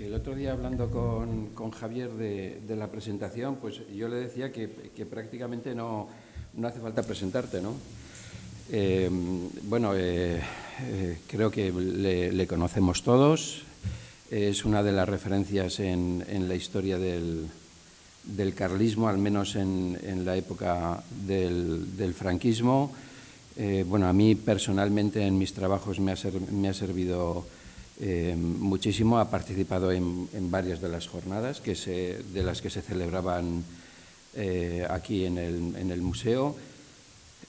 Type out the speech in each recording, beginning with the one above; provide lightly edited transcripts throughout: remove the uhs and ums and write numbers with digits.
Que el otro día hablando con Javier de la presentación, pues yo le decía que prácticamente no hace falta presentarte, ¿no? Creo que le conocemos todos. Es una de las referencias en la historia del carlismo, al menos en la época del franquismo. A mí personalmente en mis trabajos me ha servido muchísimo. Ha participado en varias de las jornadas de las que se celebraban aquí en el museo.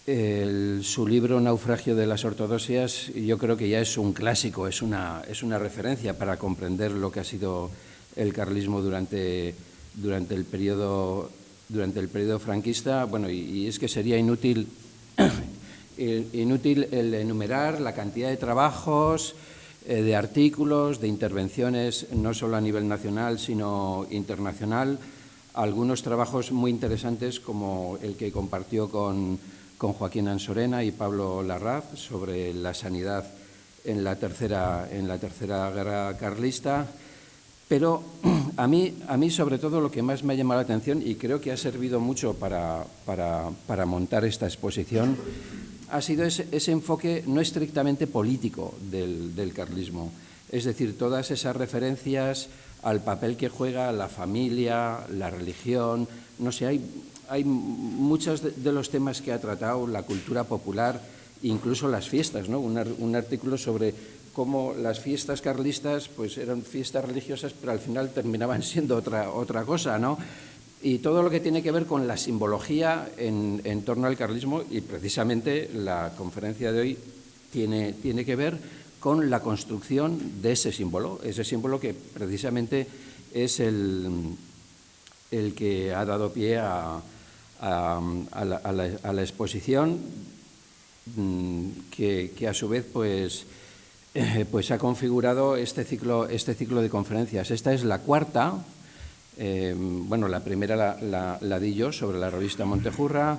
Su libro Naufragio de las ortodoxias yo creo que ya es un clásico, es una referencia para comprender lo que ha sido el carlismo durante el periodo franquista. Y es que sería inútil el enumerar la cantidad de trabajos, de artículos, de intervenciones, no solo a nivel nacional, sino internacional. Algunos trabajos muy interesantes, como el que compartió con Joaquín Ansorena y Pablo Larraz sobre la sanidad en la tercera guerra carlista. Pero a mí sobre todo lo que más me ha llamado la atención, y creo que ha servido mucho para montar esta exposición, ha sido ese enfoque no estrictamente político del carlismo. Es decir, todas esas referencias al papel que juega la familia, la religión, no sé, hay muchos de los temas que ha tratado, la cultura popular, incluso las fiestas, ¿no? Un artículo sobre cómo las fiestas carlistas pues eran fiestas religiosas, pero al final terminaban siendo otra cosa, ¿no? Y todo lo que tiene que ver con la simbología en torno al carlismo, y precisamente la conferencia de hoy tiene que ver con la construcción de ese símbolo que precisamente es el que ha dado pie a la exposición, que a su vez pues ha configurado este ciclo de conferencias. Esta es la cuarta. La primera la di yo sobre la revista Montejurra.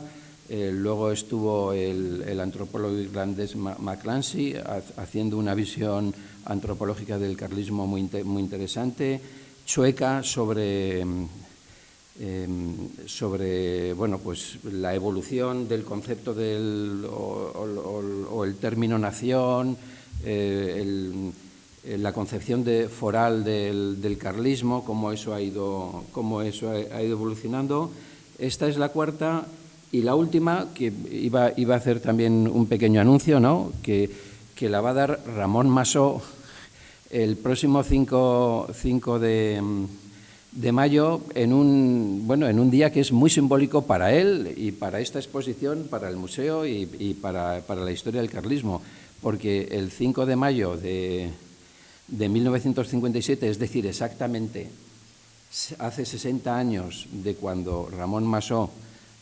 Luego estuvo el antropólogo irlandés McClancy haciendo una visión antropológica del carlismo muy interesante. Chueca sobre la evolución del concepto o el término nación, la concepción foral del carlismo, cómo eso ha ido evolucionando. Esta es la cuarta. Y la última, que iba a hacer también un pequeño anuncio, ¿no? que la va a dar Ramón Massó el próximo 5 de mayo, en un día que es muy simbólico para él y para esta exposición, para el museo y para la historia del carlismo, porque el 5 de mayo de 1957, es decir, exactamente hace 60 años de cuando Ramón Massó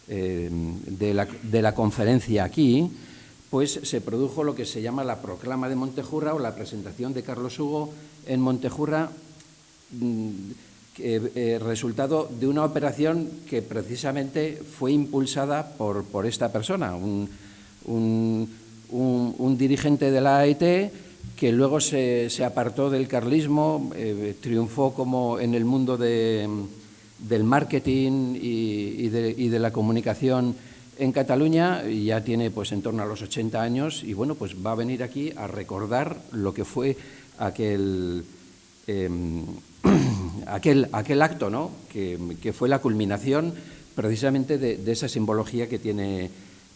de la conferencia aquí, pues se produjo lo que se llama la proclama de Montejurra, o la presentación de Carlos Hugo en Montejurra, resultado de una operación que precisamente fue impulsada por esta persona, un dirigente de la AET, que luego se apartó del carlismo, triunfó como en el mundo del marketing y de la comunicación en Cataluña, y ya tiene pues en torno a los 80 años, y pues va a venir aquí a recordar lo que fue aquel acto, ¿no? que fue la culminación precisamente de esa simbología que tiene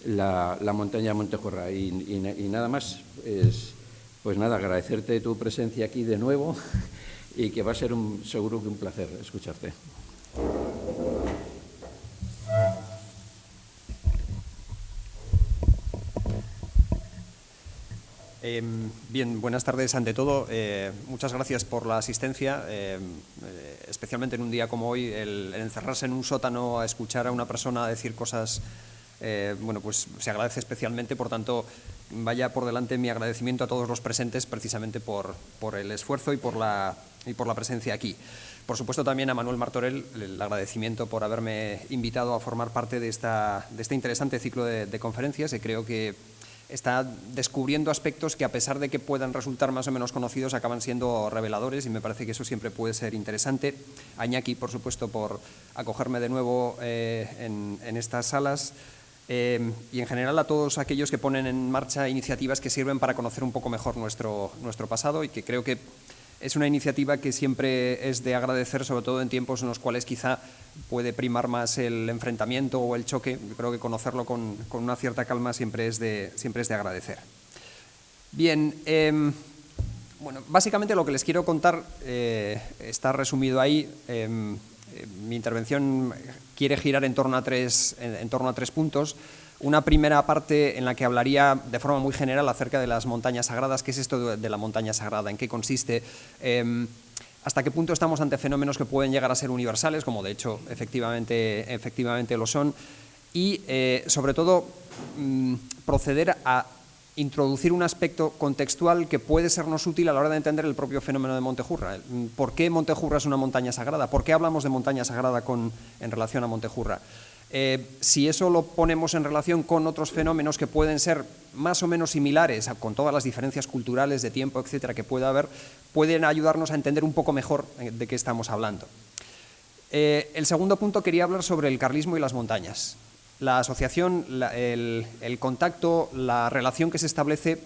la montaña de Montejurra. Y nada más, pues nada, agradecerte tu presencia aquí de nuevo y que va a ser seguro que un placer escucharte. Bien, buenas tardes ante todo. Muchas gracias por la asistencia, especialmente en un día como hoy, el encerrarse en un sótano a escuchar a una persona decir cosas, pues se agradece especialmente. Por tanto, vaya por delante mi agradecimiento a todos los presentes, precisamente por el esfuerzo y por la presencia aquí. Por supuesto, también a Manuel Martorell el agradecimiento por haberme invitado a formar parte de este interesante ciclo de conferencias, y creo que está descubriendo aspectos que, a pesar de que puedan resultar más o menos conocidos, acaban siendo reveladores, y me parece que eso siempre puede ser interesante. A Iñaki, por supuesto, por acogerme de nuevo en estas salas, y en general a todos aquellos que ponen en marcha iniciativas que sirven para conocer un poco mejor nuestro pasado, y que creo que es una iniciativa que siempre es de agradecer, sobre todo en tiempos en los cuales quizá puede primar más el enfrentamiento o el choque. Yo creo que conocerlo con una cierta calma siempre es de agradecer. Bien, bueno, básicamente lo que les quiero contar está resumido ahí. Mi intervención quiere girar en torno a tres puntos. Una primera parte en la que hablaría de forma muy general acerca de las montañas sagradas. ¿Qué es esto de la montaña sagrada? ¿En qué consiste? ¿Hasta qué punto estamos ante fenómenos que pueden llegar a ser universales, como de hecho efectivamente lo son? Y sobre todo proceder a introducir un aspecto contextual que puede sernos útil a la hora de entender el propio fenómeno de Montejurra. ¿Por qué Montejurra es una montaña sagrada? ¿Por qué hablamos de montaña sagrada en relación a Montejurra? Si eso lo ponemos en relación con otros fenómenos que pueden ser más o menos similares, con todas las diferencias culturales, de tiempo, etcétera, que pueda haber, pueden ayudarnos a entender un poco mejor de qué estamos hablando. El segundo punto, quería hablar sobre el carlismo y las montañas. La asociación, el contacto, la relación que se establece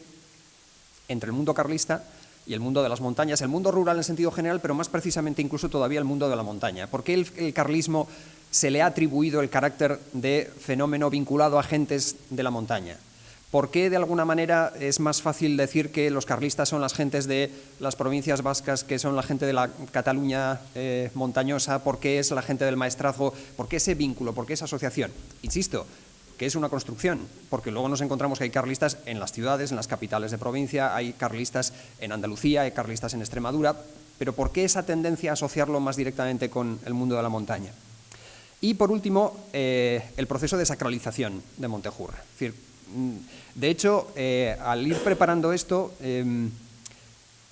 entre el mundo carlista y el mundo de las montañas, el mundo rural en sentido general, pero más precisamente incluso todavía el mundo de la montaña. ¿Por qué el carlismo se le ha atribuido el carácter de fenómeno vinculado a gentes de la montaña? ¿Por qué de alguna manera es más fácil decir que los carlistas son las gentes de las provincias vascas, que son la gente de la Cataluña montañosa? ¿Por qué es la gente del maestrazgo? ¿Por qué ese vínculo? ¿Por qué esa asociación? Insisto, que es una construcción, porque luego nos encontramos que hay carlistas en las ciudades, en las capitales de provincia, hay carlistas en Andalucía, hay carlistas en Extremadura, pero ¿por qué esa tendencia a asociarlo más directamente con el mundo de la montaña? Y por último, el proceso de sacralización de Montejurra. Es decir, de hecho, al ir preparando esto,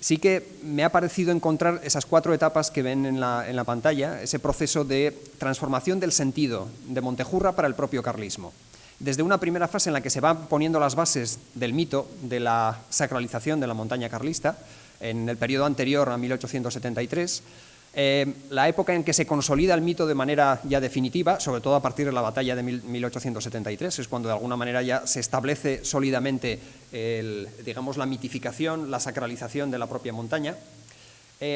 sí que me ha parecido encontrar esas 4 etapas que ven en la pantalla, ese proceso de transformación del sentido de Montejurra para el propio carlismo. Desde una primera fase en la que se van poniendo las bases del mito de la sacralización de la montaña carlista, en el periodo anterior a 1873, la época en que se consolida el mito de manera ya definitiva, sobre todo a partir de la batalla de 1873, es cuando de alguna manera ya se establece sólidamente digamos, la mitificación, la sacralización de la propia montaña.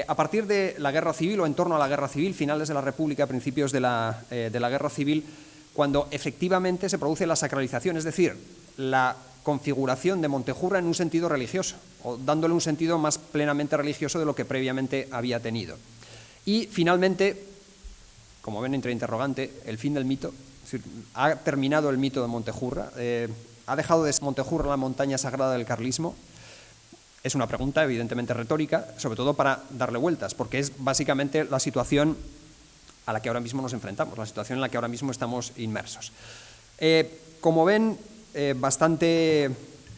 A partir de la Guerra Civil, o en torno a la Guerra Civil, finales de la República, principios de la Guerra Civil, cuando efectivamente se produce la sacralización, es decir, la configuración de Montejurra en un sentido religioso, o dándole un sentido más plenamente religioso de lo que previamente había tenido. Y finalmente, como ven entre interrogante, el fin del mito. Es decir, ha terminado el mito de Montejurra, ha dejado de ser Montejurra la montaña sagrada del carlismo. Es una pregunta evidentemente retórica, sobre todo para darle vueltas, porque es básicamente la situación a la que ahora mismo nos enfrentamos, la situación en la que ahora mismo estamos inmersos. Como ven, bastante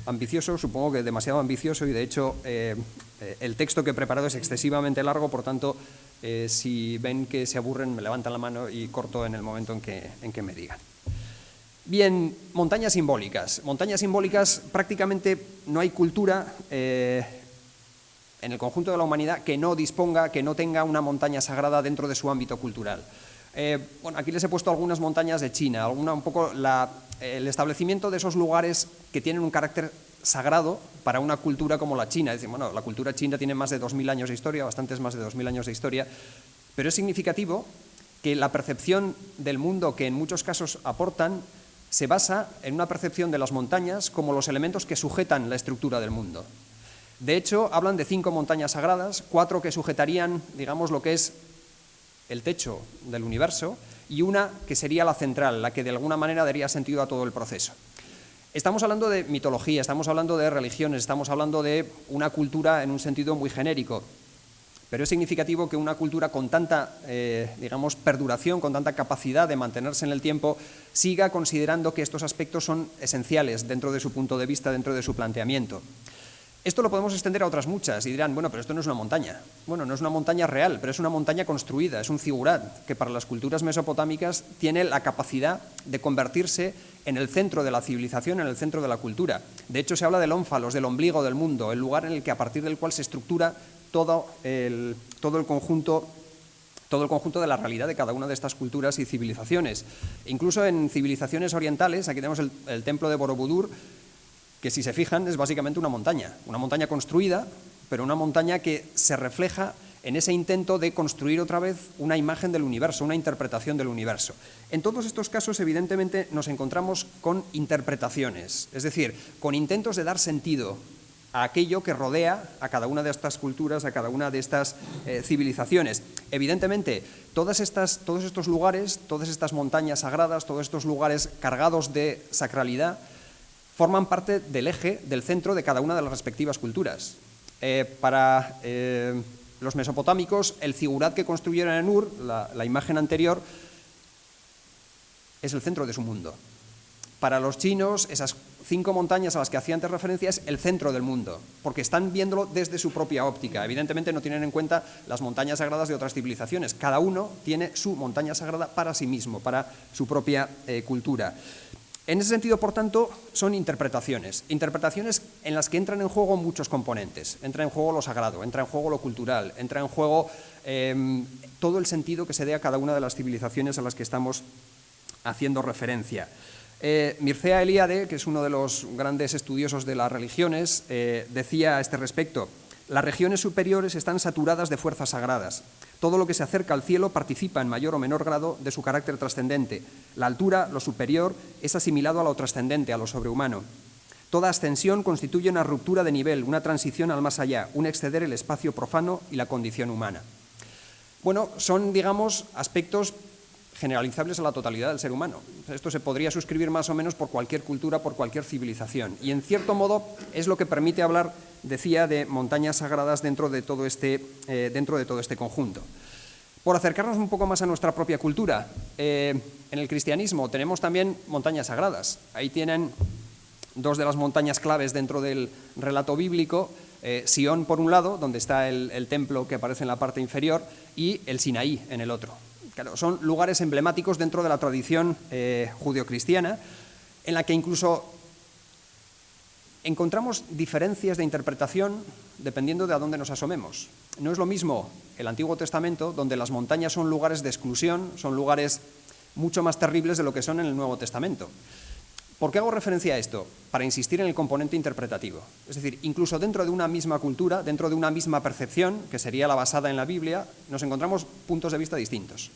ambicioso, supongo que demasiado ambicioso, y de hecho el texto que he preparado es excesivamente largo, por tanto, si ven que se aburren, me levantan la mano y corto en el momento en que me digan. Bien, montañas simbólicas. Montañas simbólicas, prácticamente no hay cultura en el conjunto de la humanidad que no disponga, que no tenga una montaña sagrada dentro de su ámbito cultural. Bueno, aquí les he puesto algunas montañas de China, un poco el establecimiento de esos lugares que tienen un carácter sagrado para una cultura como la china. Es decir, bueno, la cultura china tiene más de 2000 años de historia, bastantes más de 2000 años de historia, pero es significativo que la percepción del mundo que en muchos casos aportan se basa en una percepción de las montañas como los elementos que sujetan la estructura del mundo. De hecho, hablan de 5 montañas sagradas, 4 que sujetarían, digamos, lo que es el techo del universo, y una que sería la central, la que de alguna manera daría sentido a todo el proceso. Estamos hablando de mitología, estamos hablando de religiones, estamos hablando de una cultura en un sentido muy genérico, pero es significativo que una cultura con tanta, digamos, perduración, con tanta capacidad de mantenerse en el tiempo, siga considerando que estos aspectos son esenciales dentro de su punto de vista, dentro de su planteamiento. Esto lo podemos extender a otras muchas y dirán, bueno, pero esto no es una montaña. Bueno, no es una montaña real, pero es una montaña construida, es un zigurat que para las culturas mesopotámicas tiene la capacidad de convertirse en el centro de la civilización, en el centro de la cultura. De hecho, se habla del ónfalos, del ombligo del mundo, el lugar en el que a partir del cual se estructura todo el conjunto de la realidad de cada una de estas culturas y civilizaciones. Incluso en civilizaciones orientales, aquí tenemos el templo de Borobudur, que si se fijan es básicamente una montaña construida, pero una montaña que se refleja en ese intento de construir otra vez una imagen del universo, una interpretación del universo. En todos estos casos, evidentemente, nos encontramos con interpretaciones, es decir, con intentos de dar sentido a aquello que rodea a cada una de estas culturas, a cada una de estas civilizaciones. Evidentemente, todos estos lugares, todas estas montañas sagradas, todos estos lugares cargados de sacralidad, forman parte del eje, del centro de cada una de las respectivas culturas. Para los mesopotámicos, el zigurat que construyeron en Ur, la imagen anterior, es el centro de su mundo. Para los chinos, esas 5 montañas a las que hacía antes referencia es el centro del mundo, porque están viéndolo desde su propia óptica. Evidentemente no tienen en cuenta las montañas sagradas de otras civilizaciones. Cada uno tiene su montaña sagrada para sí mismo, para su propia cultura. En ese sentido, por tanto, son interpretaciones en las que entran en juego muchos componentes. Entra en juego lo sagrado, entra en juego lo cultural, entra en juego todo el sentido que se dé a cada una de las civilizaciones a las que estamos haciendo referencia. Mircea Eliade, que es uno de los grandes estudiosos de las religiones, decía a este respecto: las regiones superiores están saturadas de fuerzas sagradas. Todo lo que se acerca al cielo participa en mayor o menor grado de su carácter trascendente. La altura, lo superior, es asimilado a lo trascendente, a lo sobrehumano. Toda ascensión constituye una ruptura de nivel, una transición al más allá, un exceder el espacio profano y la condición humana. Bueno, son, digamos, aspectos generalizables a la totalidad del ser humano. Esto se podría suscribir más o menos por cualquier cultura, por cualquier civilización. Y en cierto modo es lo que permite hablar, decía, de montañas sagradas dentro de todo este conjunto. Por acercarnos un poco más a nuestra propia cultura, en el cristianismo tenemos también montañas sagradas. Ahí tienen 2 de las montañas claves dentro del relato bíblico: Sión por un lado, donde está el templo que aparece en la parte inferior, y el Sinaí en el otro. Claro, son lugares emblemáticos dentro de la tradición judeocristiana, en la que incluso encontramos diferencias de interpretación dependiendo de a dónde nos asomemos. No es lo mismo el Antiguo Testamento, donde las montañas son lugares de exclusión, son lugares mucho más terribles de lo que son en el Nuevo Testamento. ¿Por qué hago referencia a esto? Para insistir en el componente interpretativo. Es decir, incluso dentro de una misma cultura, dentro de una misma percepción, que sería la basada en la Biblia, nos encontramos puntos de vista distintos.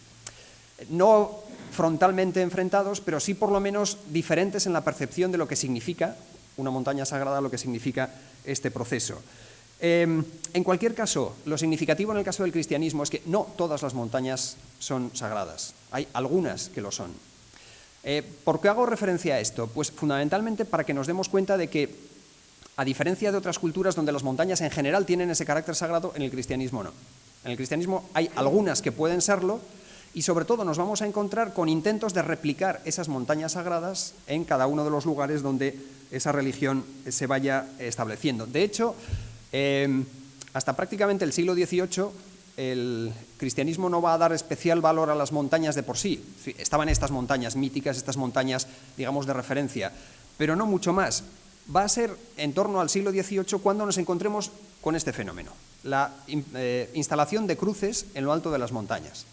No frontalmente enfrentados, pero sí por lo menos diferentes en la percepción de lo que significa una montaña sagrada, lo que significa este proceso. En cualquier caso, lo significativo en el caso del cristianismo es que no todas las montañas son sagradas. Hay algunas que lo son. ¿Por qué hago referencia a esto? Pues fundamentalmente para que nos demos cuenta de que, a diferencia de otras culturas donde las montañas en general tienen ese carácter sagrado, en el cristianismo no. En el cristianismo hay algunas que pueden serlo, y sobre todo nos vamos a encontrar con intentos de replicar esas montañas sagradas en cada uno de los lugares donde esa religión se vaya estableciendo. De hecho, hasta prácticamente el siglo XVIII, el cristianismo no va a dar especial valor a las montañas de por sí. Estaban estas montañas míticas, estas montañas, digamos, de referencia, pero no mucho más. Va a ser en torno al siglo XVIII cuando nos encontremos con este fenómeno, la instalación de cruces en lo alto de las montañas.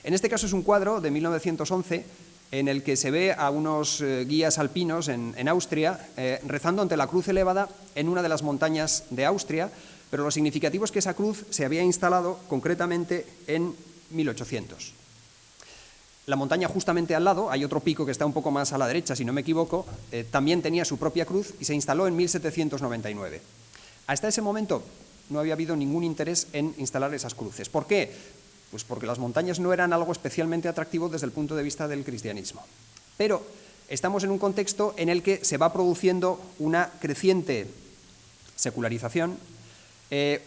En este caso es un cuadro de 1911 en el que se ve a unos guías alpinos en Austria rezando ante la cruz elevada en una de las montañas de Austria, pero lo significativo es que esa cruz se había instalado concretamente en 1800. La montaña justamente al lado, hay otro pico que está un poco más a la derecha, si no me equivoco, también tenía su propia cruz y se instaló en 1799. Hasta ese momento no había habido ningún interés en instalar esas cruces. ¿Por qué? Pues porque las montañas no eran algo especialmente atractivo desde el punto de vista del cristianismo. Pero estamos en un contexto en el que se va produciendo una creciente secularización,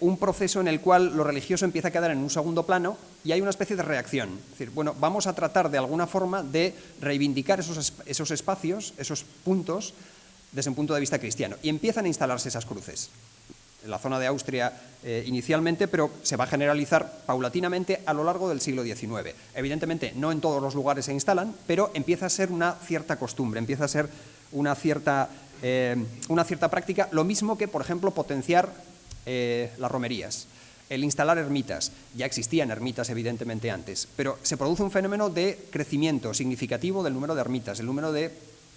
un proceso en el cual lo religioso empieza a quedar en un segundo plano y hay una especie de reacción. Es decir, bueno, vamos a tratar de alguna forma de reivindicar esos espacios, esos puntos, desde un punto de vista cristiano. Y empiezan a instalarse esas cruces. en la zona de Austria inicialmente, pero se va a generalizar paulatinamente a lo largo del siglo XIX. Evidentemente, no en todos los lugares se instalan, pero empieza a ser una cierta costumbre, empieza a ser una cierta práctica, lo mismo que, por ejemplo, potenciar las romerías. El instalar ermitas. Ya existían ermitas, evidentemente, antes, pero se produce un fenómeno de crecimiento significativo del número de ermitas, del número de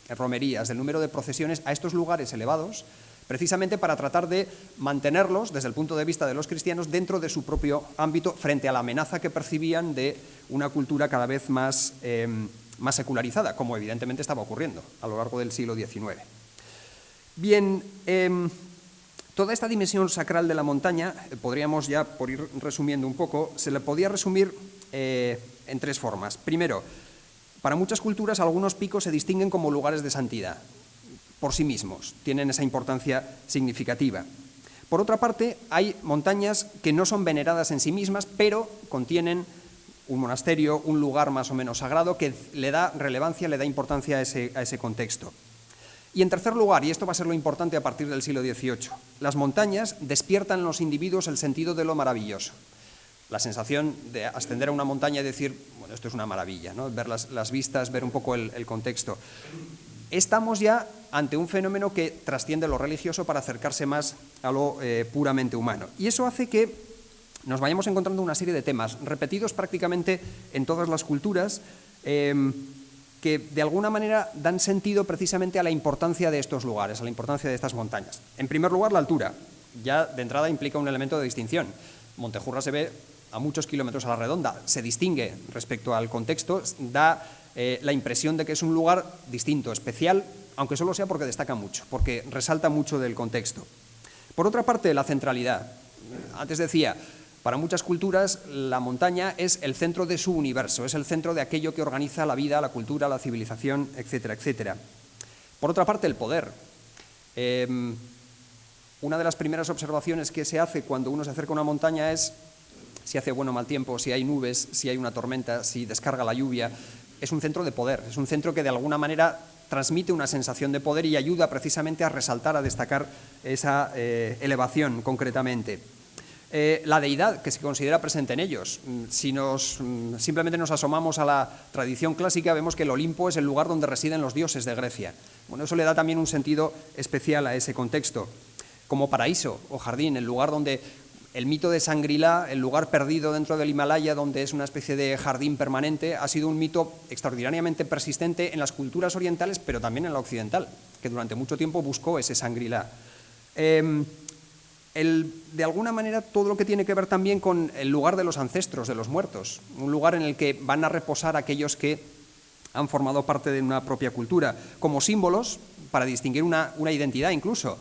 romerías, del número de procesiones a estos lugares elevados, precisamente para tratar de mantenerlos, desde el punto de vista de los cristianos, dentro de su propio ámbito, frente a la amenaza que percibían de una cultura cada vez más secularizada, como evidentemente estaba ocurriendo a lo largo del siglo XIX. Bien, toda esta dimensión sacral de la montaña, podríamos ya, por ir resumiendo un poco, se le podía resumir en tres formas. Primero, para muchas culturas algunos picos se distinguen como lugares de santidad por sí mismos, tienen esa importancia significativa. Por otra parte, hay montañas que no son veneradas en sí mismas, pero contienen un monasterio, un lugar más o menos sagrado que le da relevancia, le da importancia a ese contexto. Y en tercer lugar, y esto va a ser lo importante a partir del siglo XVIII, las montañas despiertan en los individuos el sentido de lo maravilloso. La sensación de ascender a una montaña y decir, bueno, esto es una maravilla, ¿no? Ver las vistas, ver un poco el contexto. Estamos ya ante un fenómeno que trasciende lo religioso para acercarse más a lo puramente humano. Y eso hace que nos vayamos encontrando una serie de temas repetidos prácticamente en todas las culturas que de alguna manera dan sentido precisamente a la importancia de estos lugares, a la importancia de estas montañas. En primer lugar, la altura. Ya de entrada implica un elemento de distinción. Montejurra se ve a muchos kilómetros a la redonda, se distingue respecto al contexto, da la impresión de que es un lugar distinto, especial, aunque solo sea porque destaca mucho, porque resalta mucho del contexto. Por otra parte, la centralidad. Antes decía, para muchas culturas la montaña es el centro de su universo, es el centro de aquello que organiza la vida, la cultura, la civilización, etcétera, etcétera. Por otra parte, el poder. Una de las primeras observaciones que se hace cuando uno se acerca a una montaña es si hace bueno o mal tiempo, si hay nubes, si hay una tormenta, si descarga la lluvia. Es un centro de poder, es un centro que de alguna manera transmite una sensación de poder y ayuda precisamente a resaltar, a destacar esa elevación concretamente. La deidad que se considera presente en ellos. Si simplemente nos asomamos a la tradición clásica, vemos que el Olimpo es el lugar donde residen los dioses de Grecia. Bueno, eso le da también un sentido especial a ese contexto. Como paraíso o jardín, el lugar donde el mito de Shangri-La, el lugar perdido dentro del Himalaya, donde es una especie de jardín permanente, ha sido un mito extraordinariamente persistente en las culturas orientales, pero también en la occidental, que durante mucho tiempo buscó ese Shangri-La. De alguna manera, todo lo que tiene que ver también con el lugar de los ancestros, de los muertos, un lugar en el que van a reposar aquellos que han formado parte de una propia cultura, como símbolos para distinguir una identidad incluso.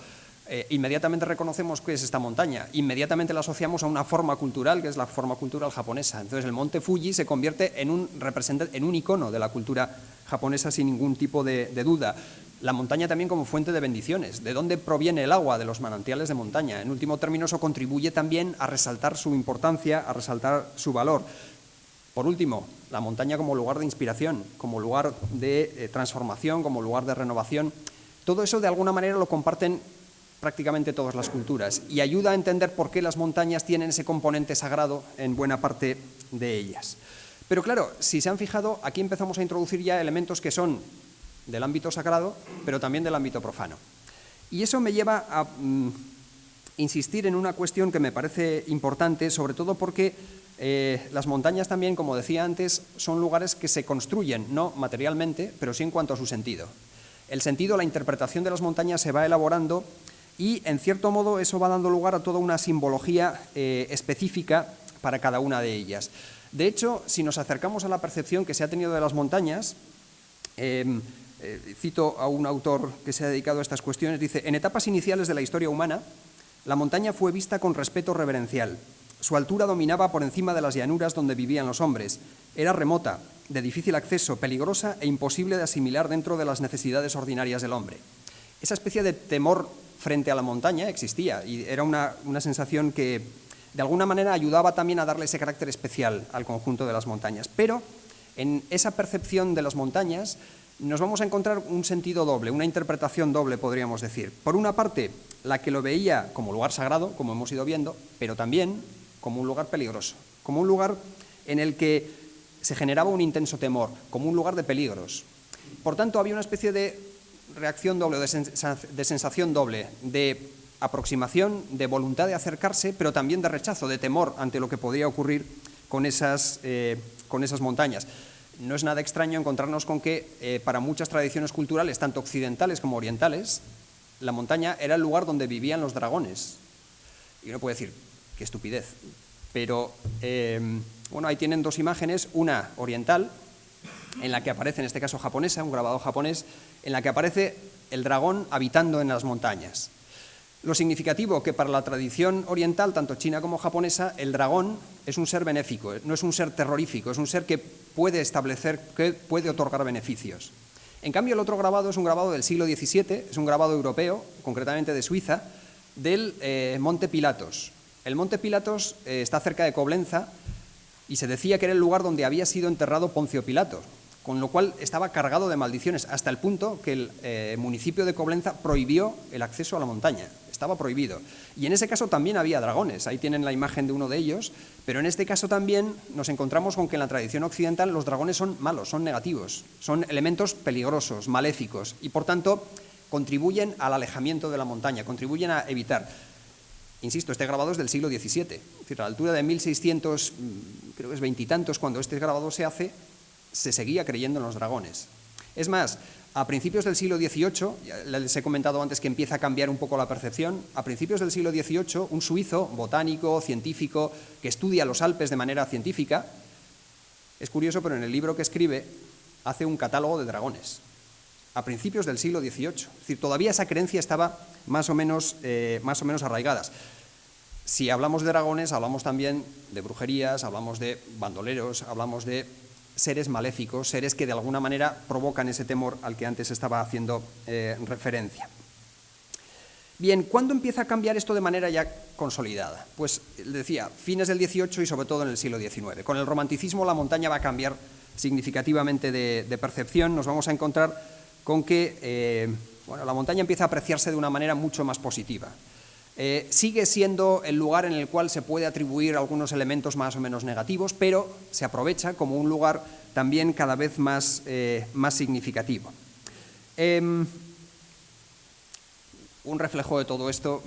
Inmediatamente reconocemos qué es esta montaña, inmediatamente la asociamos a una forma cultural, que es la forma cultural japonesa. Entonces el monte Fuji se convierte en un icono de la cultura japonesa sin ningún tipo de duda. La montaña también como fuente de bendiciones. ¿De dónde proviene el agua? De los manantiales de montaña. En último término, eso contribuye también a resaltar su importancia, a resaltar su valor. Por último, la montaña como lugar de inspiración, como lugar de transformación, como lugar de renovación. Todo eso de alguna manera lo comparten prácticamente todas las culturas y ayuda a entender por qué las montañas tienen ese componente sagrado en buena parte de ellas. Pero claro, si se han fijado, aquí empezamos a introducir ya elementos que son del ámbito sagrado, pero también del ámbito profano. Y eso me lleva a insistir en una cuestión que me parece importante, sobre todo porque las montañas también, como decía antes, son lugares que se construyen, no materialmente, pero sí en cuanto a su sentido. El sentido, la interpretación de las montañas se va elaborando y, en cierto modo, eso va dando lugar a toda una simbología específica para cada una de ellas. De hecho, si nos acercamos a la percepción que se ha tenido de las montañas, cito a un autor que se ha dedicado a estas cuestiones, dice: en etapas iniciales de la historia humana, la montaña fue vista con respeto reverencial. Su altura dominaba por encima de las llanuras donde vivían los hombres. Era remota, de difícil acceso, peligrosa e imposible de asimilar dentro de las necesidades ordinarias del hombre. Esa especie de temor frente a la montaña existía y era una sensación que de alguna manera ayudaba también a darle ese carácter especial al conjunto de las montañas. Pero en esa percepción de las montañas nos vamos a encontrar un sentido doble, una interpretación doble, podríamos decir. Por una parte, la que lo veía como lugar sagrado, como hemos ido viendo, pero también como un lugar peligroso, como un lugar en el que se generaba un intenso temor, como un lugar de peligros. Por tanto, había una especie de reacción doble, de sensación doble, de aproximación, de voluntad de acercarse, pero también de rechazo, de temor ante lo que podría ocurrir con esas montañas. No es nada extraño encontrarnos con que para muchas tradiciones culturales, tanto occidentales como orientales, la montaña era el lugar donde vivían los dragones. Y uno puede decir, qué estupidez. Pero, bueno, ahí tienen dos imágenes, una oriental, en la que aparece, en este caso japonesa, un grabado japonés, en la que aparece el dragón habitando en las montañas. Lo significativo que para la tradición oriental, tanto china como japonesa, el dragón es un ser benéfico, no es un ser terrorífico, es un ser que puede establecer, que puede otorgar beneficios. En cambio, el otro grabado es un grabado del siglo XVII, es un grabado europeo, concretamente de Suiza, del Monte Pilatos. El Monte Pilatos está cerca de Coblenza y se decía que era el lugar donde había sido enterrado Poncio Pilato, con lo cual estaba cargado de maldiciones, hasta el punto que el municipio de Coblenza prohibió el acceso a la montaña. Estaba prohibido. Y en ese caso también había dragones, ahí tienen la imagen de uno de ellos, pero en este caso también nos encontramos con que en la tradición occidental los dragones son malos, son negativos, son elementos peligrosos, maléficos, y por tanto contribuyen al alejamiento de la montaña, contribuyen a evitar. Insisto, este grabado es del siglo XVII, es decir, a la altura de 1600, creo que es veintitantos, cuando este grabado se hace, se seguía creyendo en los dragones. Es más, a principios del siglo XVIII, ya les he comentado antes que empieza a cambiar un poco la percepción, a principios del siglo XVIII, un suizo, botánico, científico, que estudia los Alpes de manera científica, es curioso, pero en el libro que escribe hace un catálogo de dragones, a principios del siglo XVIII. Es decir, todavía esa creencia estaba más o menos arraigada. Si hablamos de dragones, hablamos también de brujerías, hablamos de bandoleros, hablamos de seres maléficos, seres que de alguna manera provocan ese temor al que antes estaba haciendo referencia. Bien, ¿cuándo empieza a cambiar esto de manera ya consolidada? Pues decía, fines del XVIII y sobre todo en el siglo XIX. Con el romanticismo la montaña va a cambiar significativamente de percepción. Nos vamos a encontrar con que bueno, la montaña empieza a apreciarse de una manera mucho más positiva. Sigue siendo el lugar en el cual se puede atribuir algunos elementos más o menos negativos, pero se aprovecha como un lugar también cada vez más significativo. Un reflejo de todo esto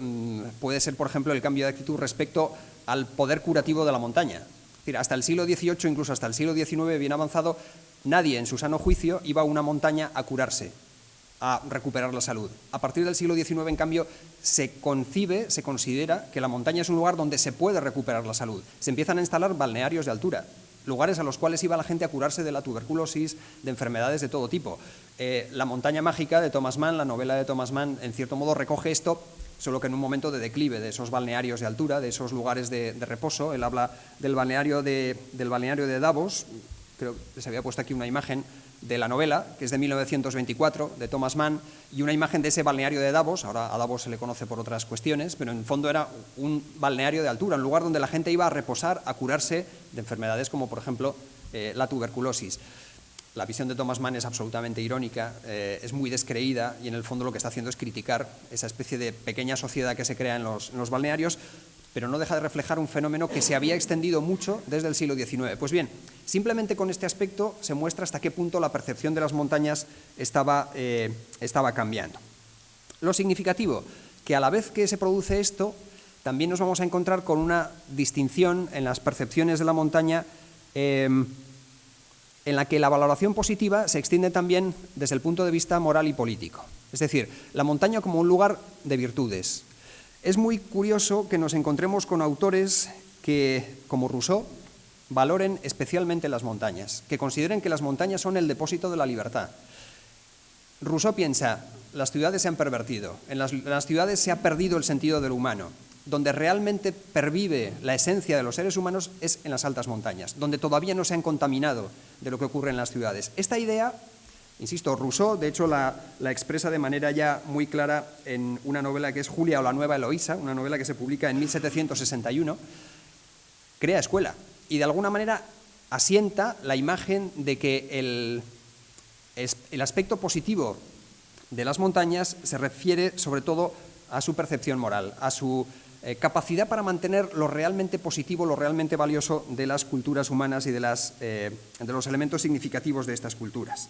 puede ser, por ejemplo, el cambio de actitud respecto al poder curativo de la montaña. Es decir, hasta el siglo XVIII, incluso hasta el siglo XIX bien avanzado, nadie en su sano juicio iba a una montaña a curarse, a recuperar la salud. A partir del siglo XIX, en cambio, se considera que la montaña es un lugar donde se puede recuperar la salud. Se empiezan a instalar balnearios de altura, lugares a los cuales iba la gente a curarse de la tuberculosis, de enfermedades de todo tipo. La montaña mágica de Thomas Mann, la novela de Thomas Mann, en cierto modo recoge esto, solo que en un momento de declive de esos balnearios de altura, de esos lugares de reposo. Él habla del balneario de Davos. Creo que se había puesto aquí una imagen de la novela, que es de 1924, de Thomas Mann, y una imagen de ese balneario de Davos. Ahora a Davos se le conoce por otras cuestiones, pero en el fondo era un balneario de altura, un lugar donde la gente iba a reposar, a curarse de enfermedades como, por ejemplo, la tuberculosis. La visión de Thomas Mann es absolutamente irónica, es muy descreída, y en el fondo lo que está haciendo es criticar esa especie de pequeña sociedad que se crea en los balnearios, pero no deja de reflejar un fenómeno que se había extendido mucho desde el siglo XIX. Pues bien, simplemente con este aspecto se muestra hasta qué punto la percepción de las montañas estaba cambiando. Lo significativo, que a la vez que se produce esto, también nos vamos a encontrar con una distinción en las percepciones de la montaña en la que la valoración positiva se extiende también desde el punto de vista moral y político. Es decir, la montaña como un lugar de virtudes. Es muy curioso que nos encontremos con autores que, como Rousseau, valoren especialmente las montañas, que consideren que las montañas son el depósito de la libertad. Rousseau piensa, las ciudades se han pervertido, en las ciudades se ha perdido el sentido de lo humano. Donde realmente pervive la esencia de los seres humanos es en las altas montañas, donde todavía no se han contaminado de lo que ocurre en las ciudades. Esta idea, insisto, Rousseau, de hecho, la expresa de manera ya muy clara en una novela que es Julia o la nueva Eloísa, una novela que se publica en 1761, crea escuela y de alguna manera asienta la imagen de que El aspecto positivo de las montañas se refiere sobre todo a su percepción moral, a su capacidad para mantener lo realmente positivo, lo realmente valioso de las culturas humanas y de los elementos significativos de estas culturas.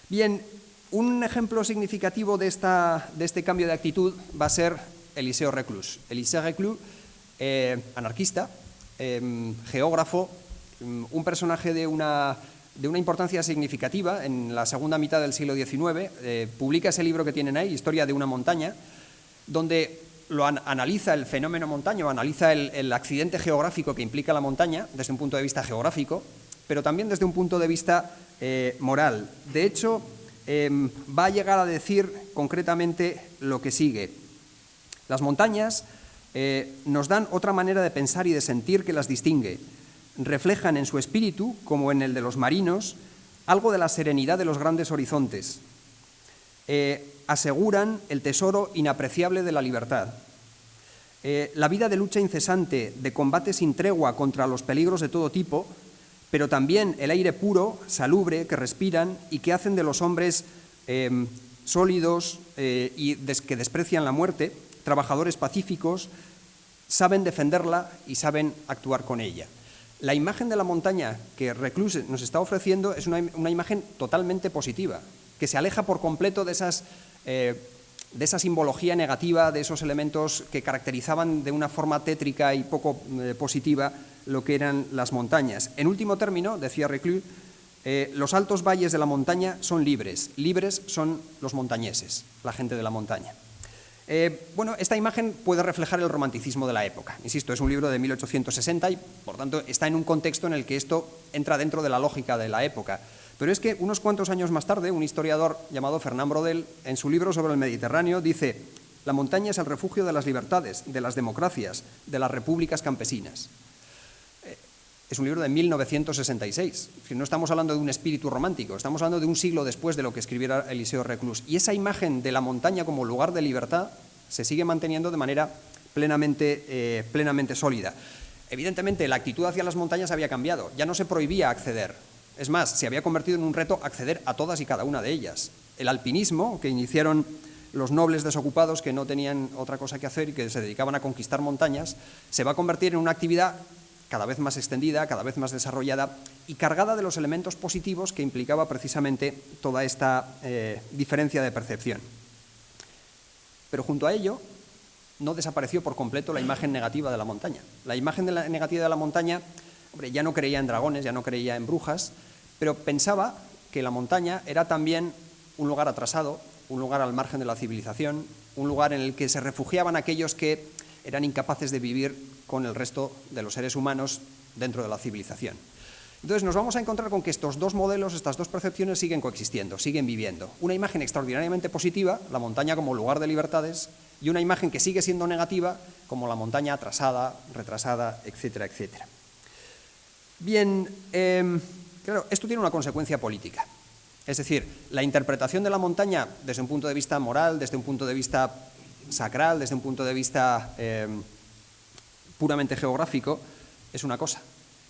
Bien, un ejemplo significativo de este cambio de actitud va a ser Eliseo Reclus. Eliseo Reclus, anarquista, geógrafo, un personaje de una importancia significativa en la segunda mitad del siglo XIX, publica ese libro que tienen ahí, Historia de una montaña, donde analiza el fenómeno montaña, analiza el accidente geográfico que implica la montaña desde un punto de vista geográfico, pero también desde un punto de vista moral. De hecho, va a llegar a decir concretamente lo que sigue. Las montañas nos dan otra manera de pensar y de sentir que las distingue. Reflejan en su espíritu, como en el de los marinos, algo de la serenidad de los grandes horizontes. Aseguran el tesoro inapreciable de la libertad. La vida de lucha incesante, de combate sin tregua contra los peligros de todo tipo, pero también el aire puro, salubre, que respiran y que hacen de los hombres sólidos y que desprecian la muerte, trabajadores pacíficos, saben defenderla y saben actuar con ella. La imagen de la montaña que Reclus nos está ofreciendo es una imagen totalmente positiva, que se aleja por completo de esa simbología negativa, de esos elementos que caracterizaban de una forma tétrica y poco positiva lo que eran las montañas. En último término, decía Reclus, los altos valles de la montaña son libres, libres son los montañeses, la gente de la montaña. Bueno, esta imagen puede reflejar el romanticismo de la época. Insisto, es un libro de 1860 y, por tanto, está en un contexto en el que esto entra dentro de la lógica de la época. Pero es que unos cuantos años más tarde, un historiador llamado Fernand Braudel, en su libro sobre el Mediterráneo, dice: la montaña es el refugio de las libertades, de las democracias, de las repúblicas campesinas. Es un libro de 1966. No estamos hablando de un espíritu romántico, estamos hablando de un siglo después de lo que escribiera Eliseo Reclus. Y esa imagen de la montaña como lugar de libertad se sigue manteniendo de manera plenamente sólida. Evidentemente, la actitud hacia las montañas había cambiado. Ya no se prohibía acceder. Es más, se había convertido en un reto acceder a todas y cada una de ellas. El alpinismo, que iniciaron los nobles desocupados que no tenían otra cosa que hacer y que se dedicaban a conquistar montañas, se va a convertir en una actividad cada vez más extendida, cada vez más desarrollada y cargada de los elementos positivos que implicaba precisamente toda esta diferencia de percepción. Pero junto a ello, no desapareció por completo la imagen negativa de la montaña. La imagen negativa de la montaña, hombre, ya no creía en dragones, ya no creía en brujas, pero pensaba que la montaña era también un lugar atrasado, un lugar al margen de la civilización, un lugar en el que se refugiaban aquellos que eran incapaces de vivir con el resto de los seres humanos dentro de la civilización. Entonces nos vamos a encontrar con que estos dos modelos, estas dos percepciones siguen coexistiendo, siguen viviendo. Una imagen extraordinariamente positiva, la montaña como lugar de libertades, y una imagen que sigue siendo negativa, como la montaña atrasada, retrasada, etcétera, etcétera. Bien, claro, esto tiene una consecuencia política. Es decir, la interpretación de la montaña desde un punto de vista moral, desde un punto de vista sacral, desde un punto de vista puramente geográfico, es una cosa.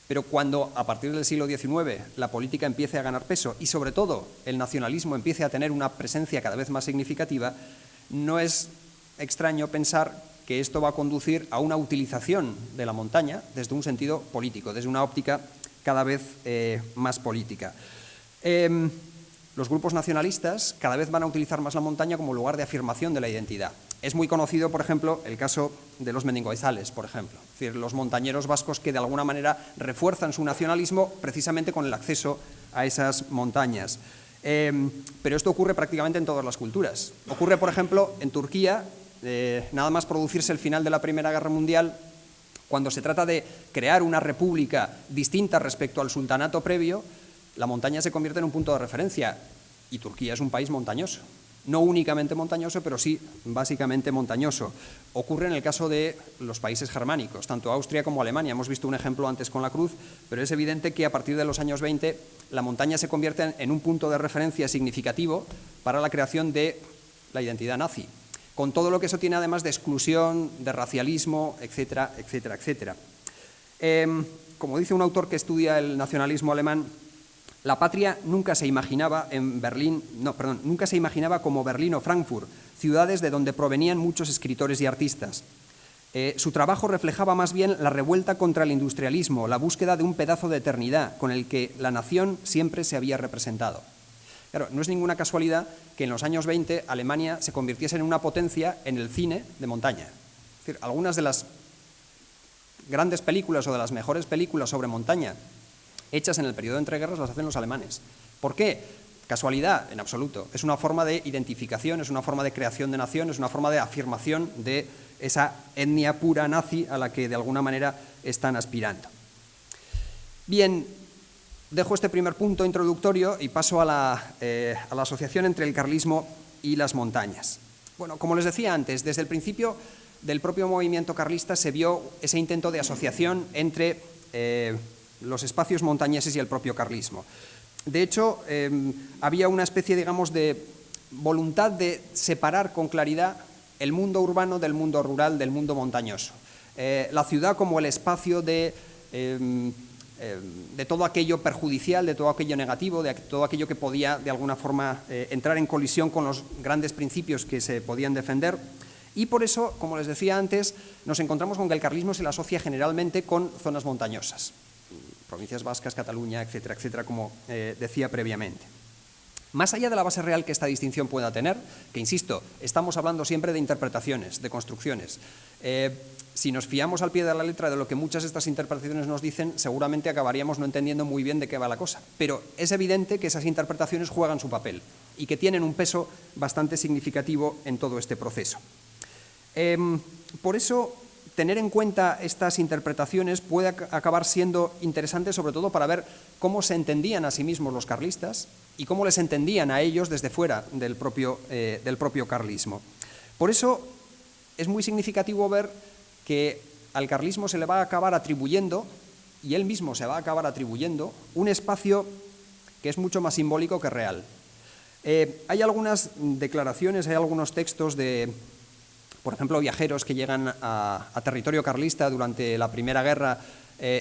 Pero cuando, a partir del siglo XIX, la política empiece a ganar peso y, sobre todo, el nacionalismo empiece a tener una presencia cada vez más significativa, no es extraño pensar que esto va a conducir a una utilización de la montaña desde un sentido político, desde una óptica cada vez más política. Los grupos nacionalistas cada vez van a utilizar más la montaña como lugar de afirmación de la identidad. Es muy conocido, por ejemplo, el caso de los mendingoizales, por ejemplo. Es decir, los montañeros vascos que de alguna manera refuerzan su nacionalismo precisamente con el acceso a esas montañas. Pero esto ocurre prácticamente en todas las culturas. Ocurre, por ejemplo, en Turquía, nada más producirse el final de la Primera Guerra Mundial, cuando se trata de crear una república distinta respecto al sultanato previo, la montaña se convierte en un punto de referencia y Turquía es un país montañoso. No únicamente montañoso, pero sí básicamente montañoso. Ocurre en el caso de los países germánicos, tanto Austria como Alemania. Hemos visto un ejemplo antes con la cruz, pero es evidente que a partir de los años 20 la montaña se convierte en un punto de referencia significativo para la creación de la identidad nazi, con todo lo que eso tiene además de exclusión, de racialismo, etcétera, etcétera, etcétera. Como dice un autor que estudia el nacionalismo alemán, La patria nunca se imaginaba nunca se imaginaba como Berlín o Frankfurt, ciudades de donde provenían muchos escritores y artistas. Su trabajo reflejaba más bien la revuelta contra el industrialismo, la búsqueda de un pedazo de eternidad con el que la nación siempre se había representado. Claro, no es ninguna casualidad que en los años 20 Alemania se convirtiese en una potencia en el cine de montaña. Es decir, algunas de las grandes películas o de las mejores películas sobre montaña hechas en el periodo de entreguerras las hacen los alemanes. ¿Por qué? Casualidad, en absoluto. Es una forma de identificación, es una forma de creación de nación, es una forma de afirmación de esa etnia pura nazi a la que de alguna manera están aspirando. Bien, dejo este primer punto introductorio y paso a la asociación entre el carlismo y las montañas. Bueno, como les decía antes, desde el principio del propio movimiento carlista se vio ese intento de asociación entre los espacios montañeses y el propio carlismo. De hecho, había una especie, digamos, de voluntad de separar con claridad el mundo urbano del mundo rural, del mundo montañoso. La ciudad como el espacio de todo aquello perjudicial, de todo aquello negativo, de todo aquello que podía de alguna forma entrar en colisión con los grandes principios que se podían defender. Y por eso, como les decía antes, nos encontramos con que el carlismo se le asocia generalmente con zonas montañosas, provincias vascas, Cataluña, etcétera, etcétera, como decía previamente. Más allá de la base real que esta distinción pueda tener, que insisto, estamos hablando siempre de interpretaciones, de construcciones. Si nos fiamos al pie de la letra de lo que muchas de estas interpretaciones nos dicen, seguramente acabaríamos no entendiendo muy bien de qué va la cosa. Pero es evidente que esas interpretaciones juegan su papel y que tienen un peso bastante significativo en todo este proceso. Por eso, tener en cuenta estas interpretaciones puede acabar siendo interesante, sobre todo para ver cómo se entendían a sí mismos los carlistas y cómo les entendían a ellos desde fuera del propio carlismo. Por eso es muy significativo ver que al carlismo se le va a acabar atribuyendo, y él mismo se va a acabar atribuyendo, un espacio que es mucho más simbólico que real. Hay algunas declaraciones, hay algunos textos de, por ejemplo, viajeros que llegan a territorio carlista durante la Primera Guerra,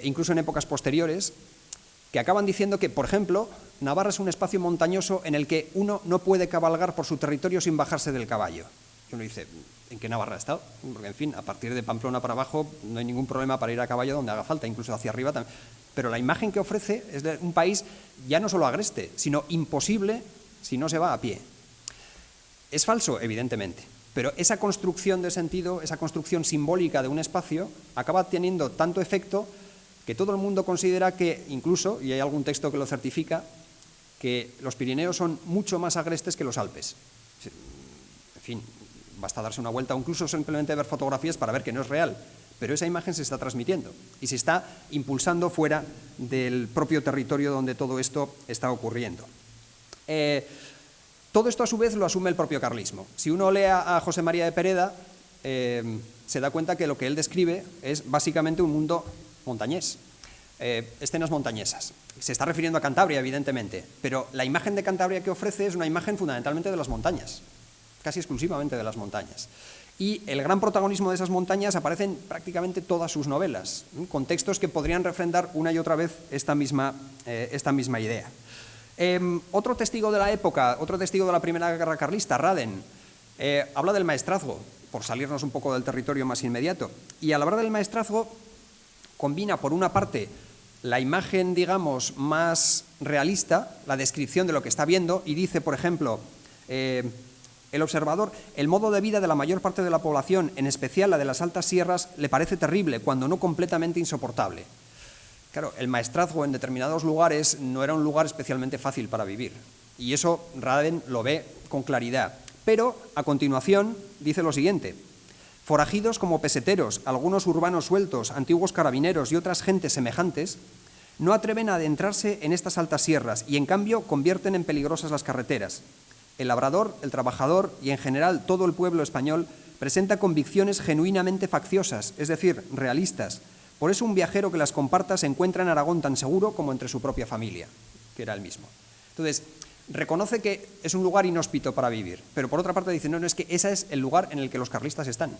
incluso en épocas posteriores, que acaban diciendo que, por ejemplo, Navarra es un espacio montañoso en el que uno no puede cabalgar por su territorio sin bajarse del caballo. Y uno dice, ¿en qué Navarra ha estado? Porque, en fin, a partir de Pamplona para abajo no hay ningún problema para ir a caballo donde haga falta, incluso hacia arriba también. Pero la imagen que ofrece es de un país ya no solo agreste, sino imposible si no se va a pie. Es falso, evidentemente, pero esa construcción de sentido, esa construcción simbólica de un espacio, acaba teniendo tanto efecto que todo el mundo considera que incluso, y hay algún texto que lo certifica, que los Pirineos son mucho más agrestes que los Alpes. En fin, basta darse una vuelta o incluso simplemente ver fotografías para ver que no es real, pero esa imagen se está transmitiendo y se está impulsando fuera del propio territorio donde todo esto está ocurriendo. Todo esto a su vez lo asume el propio carlismo. Si uno lee a José María de Pereda, se da cuenta que lo que él describe es básicamente un mundo montañés, escenas montañesas. Se está refiriendo a Cantabria, evidentemente, pero la imagen de Cantabria que ofrece es una imagen fundamentalmente de las montañas, casi exclusivamente de las montañas. Y el gran protagonismo de esas montañas aparece en prácticamente todas sus novelas, con textos que podrían refrendar una y otra vez esta misma idea. Otro testigo de la época, otro testigo de la Primera Guerra Carlista, Raden, habla del maestrazgo, por salirnos un poco del territorio más inmediato. Y al hablar del maestrazgo, combina por una parte la imagen, digamos, más realista, la descripción de lo que está viendo, y dice, por ejemplo, el observador, el modo de vida de la mayor parte de la población, en especial la de las altas sierras, le parece terrible, cuando no completamente insoportable. Claro, el maestrazgo en determinados lugares no era un lugar especialmente fácil para vivir, y eso Raden lo ve con claridad. Pero, a continuación, dice lo siguiente: forajidos como peseteros, algunos urbanos sueltos, antiguos carabineros y otras gentes semejantes, no atreven a adentrarse en estas altas sierras y, en cambio, convierten en peligrosas las carreteras. El labrador, el trabajador y, en general, todo el pueblo español presenta convicciones genuinamente facciosas, es decir, realistas. Por eso un viajero que las comparta se encuentra en Aragón tan seguro como entre su propia familia, que era el mismo. Entonces, reconoce que es un lugar inhóspito para vivir, pero por otra parte dice, no, es que ese es el lugar en el que los carlistas están.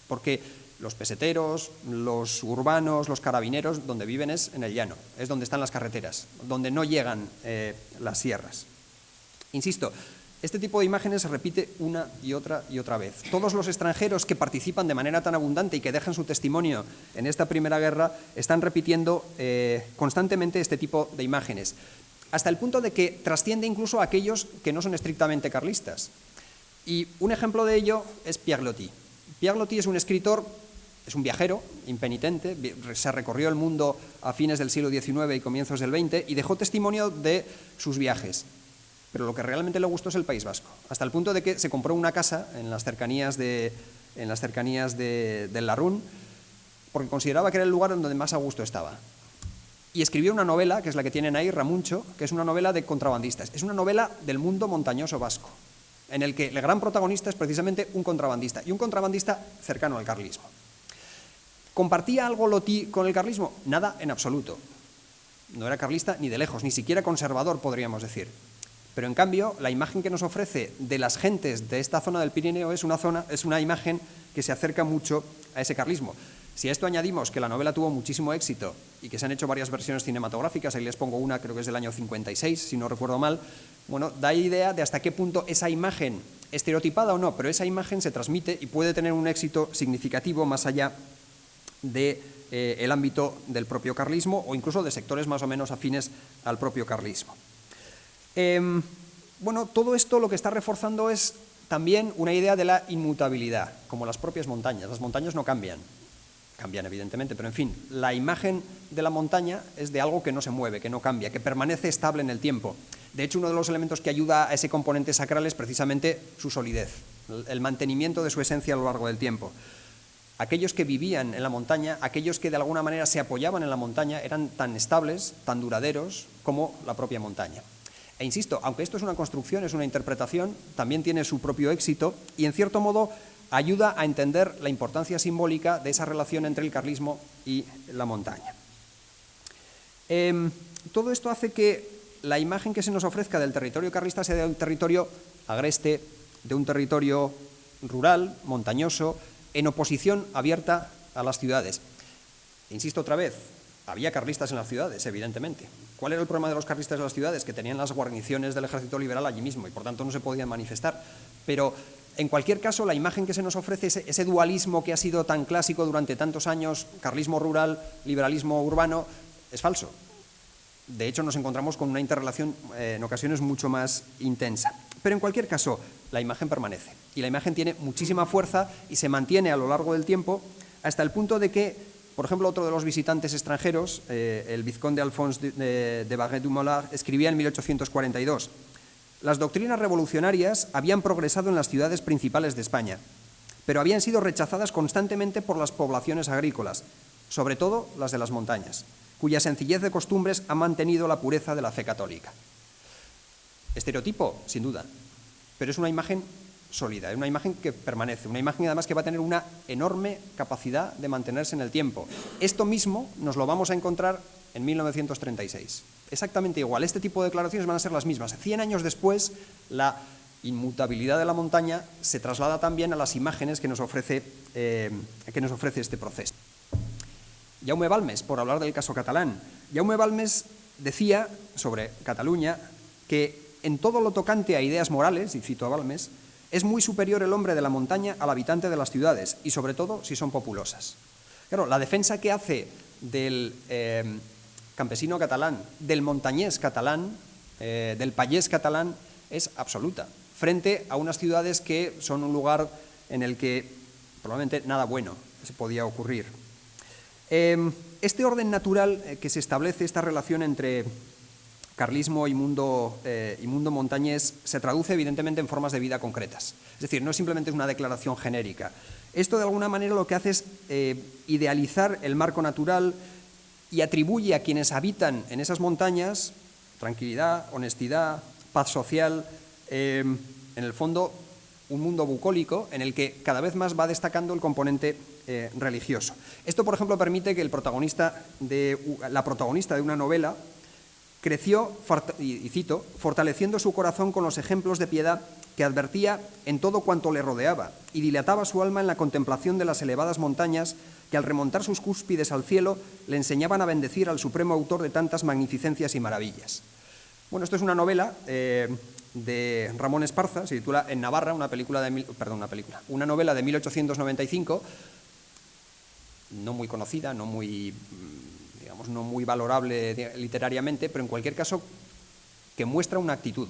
porque los peseteros, los urbanos, los carabineros, donde viven es en el llano, es donde están las carreteras, donde no llegan las sierras. Insisto, este tipo de imágenes se repite una y otra vez. Todos los extranjeros que participan de manera tan abundante y que dejan su testimonio en esta Primera Guerra están repitiendo constantemente este tipo de imágenes, hasta el punto de que trasciende incluso a aquellos que no son estrictamente carlistas. Y un ejemplo de ello es Pierre Loti. Pierre Loti es un escritor, es un viajero impenitente, se recorrió el mundo a fines del siglo XIX y comienzos del XX y dejó testimonio de sus viajes. Pero lo que realmente le gustó es el País Vasco, hasta el punto de que se compró una casa en las cercanías del Larrún, porque consideraba que era el lugar donde más a gusto estaba. Y escribió una novela, que es la que tienen ahí, Ramuncho, que es una novela de contrabandistas. Es una novela del mundo montañoso vasco, en el que el gran protagonista es precisamente un contrabandista, y un contrabandista cercano al carlismo. ¿Compartía algo Loti con el carlismo? Nada en absoluto. No era carlista ni de lejos, ni siquiera conservador, podríamos decir. Pero en cambio, la imagen que nos ofrece de las gentes de esta zona del Pirineo es una imagen que se acerca mucho a ese carlismo. Si a esto añadimos que la novela tuvo muchísimo éxito y que se han hecho varias versiones cinematográficas, ahí les pongo una, creo que es del año 56, si no recuerdo mal, bueno, da idea de hasta qué punto esa imagen, estereotipada o no, pero esa imagen se transmite y puede tener un éxito significativo más allá del ámbito del propio carlismo o incluso de sectores más o menos afines al propio carlismo. Bueno, todo esto lo que está reforzando es también una idea de la inmutabilidad, como las propias montañas. Las montañas no cambian, cambian evidentemente, pero en fin, la imagen de la montaña es de algo que no se mueve, que no cambia, que permanece estable en el tiempo. De hecho, uno de los elementos que ayuda a ese componente sacral es precisamente su solidez, el mantenimiento de su esencia a lo largo del tiempo. Aquellos que vivían en la montaña, aquellos que de alguna manera se apoyaban en la montaña, eran tan estables, tan duraderos como la propia montaña. E insisto, aunque esto es una construcción, es una interpretación, también tiene su propio éxito y en cierto modo ayuda a entender la importancia simbólica de esa relación entre el carlismo y la montaña. Todo esto hace que la imagen que se nos ofrezca del territorio carlista sea de un territorio agreste, de un territorio rural, montañoso, en oposición abierta a las ciudades. Insisto otra vez, había carlistas en las ciudades, evidentemente. ¿Cuál era el problema de los carlistas en las ciudades? Que tenían las guarniciones del ejército liberal allí mismo y por tanto no se podían manifestar. Pero en cualquier caso, la imagen que se nos ofrece, ese dualismo que ha sido tan clásico durante tantos años, carlismo rural, liberalismo urbano, es falso. De hecho, nos encontramos con una interrelación en ocasiones mucho más intensa. Pero en cualquier caso, la imagen permanece. Y la imagen tiene muchísima fuerza y se mantiene a lo largo del tiempo hasta el punto de que, por ejemplo, otro de los visitantes extranjeros, el vizconde Alphonse de Barret-du-Mollard, escribía en 1842: las doctrinas revolucionarias habían progresado en las ciudades principales de España, pero habían sido rechazadas constantemente por las poblaciones agrícolas, sobre todo las de las montañas, cuya sencillez de costumbres ha mantenido la pureza de la fe católica. Estereotipo, sin duda, pero es una imagen sólida, es una imagen que permanece, una imagen además que va a tener una enorme capacidad de mantenerse en el tiempo. Esto mismo nos lo vamos a encontrar en 1936. Exactamente igual, este tipo de declaraciones van a ser las mismas. 100 años después, la inmutabilidad de la montaña se traslada también a las imágenes que nos ofrece este proceso. Jaume Balmes, por hablar del caso catalán. Jaume Balmes decía sobre Cataluña que en todo lo tocante a ideas morales, y cito a Balmes, es muy superior el hombre de la montaña al habitante de las ciudades, y sobre todo si son populosas. Claro, la defensa que hace del campesino catalán, del montañés catalán, del payés catalán, es absoluta, frente a unas ciudades que son un lugar en el que probablemente nada bueno se podía ocurrir. Este orden natural que se establece, esta relación entre carlismo y mundo montañés, se traduce evidentemente en formas de vida concretas. Es decir, no es simplemente una declaración genérica. Esto de alguna manera lo que hace es idealizar el marco natural y atribuye a quienes habitan en esas montañas tranquilidad, honestidad, paz social, en el fondo un mundo bucólico en el que cada vez más va destacando el componente religioso. Esto, por ejemplo, permite que la protagonista de una novela creció, y cito, fortaleciendo su corazón con los ejemplos de piedad que advertía en todo cuanto le rodeaba y dilataba su alma en la contemplación de las elevadas montañas que al remontar sus cúspides al cielo le enseñaban a bendecir al supremo autor de tantas magnificencias y maravillas. Bueno, esto es una novela de Ramón Esparza, se titula En Navarra, una novela de 1895, no muy conocida, no muy valorable literariamente, pero en cualquier caso que muestra una actitud,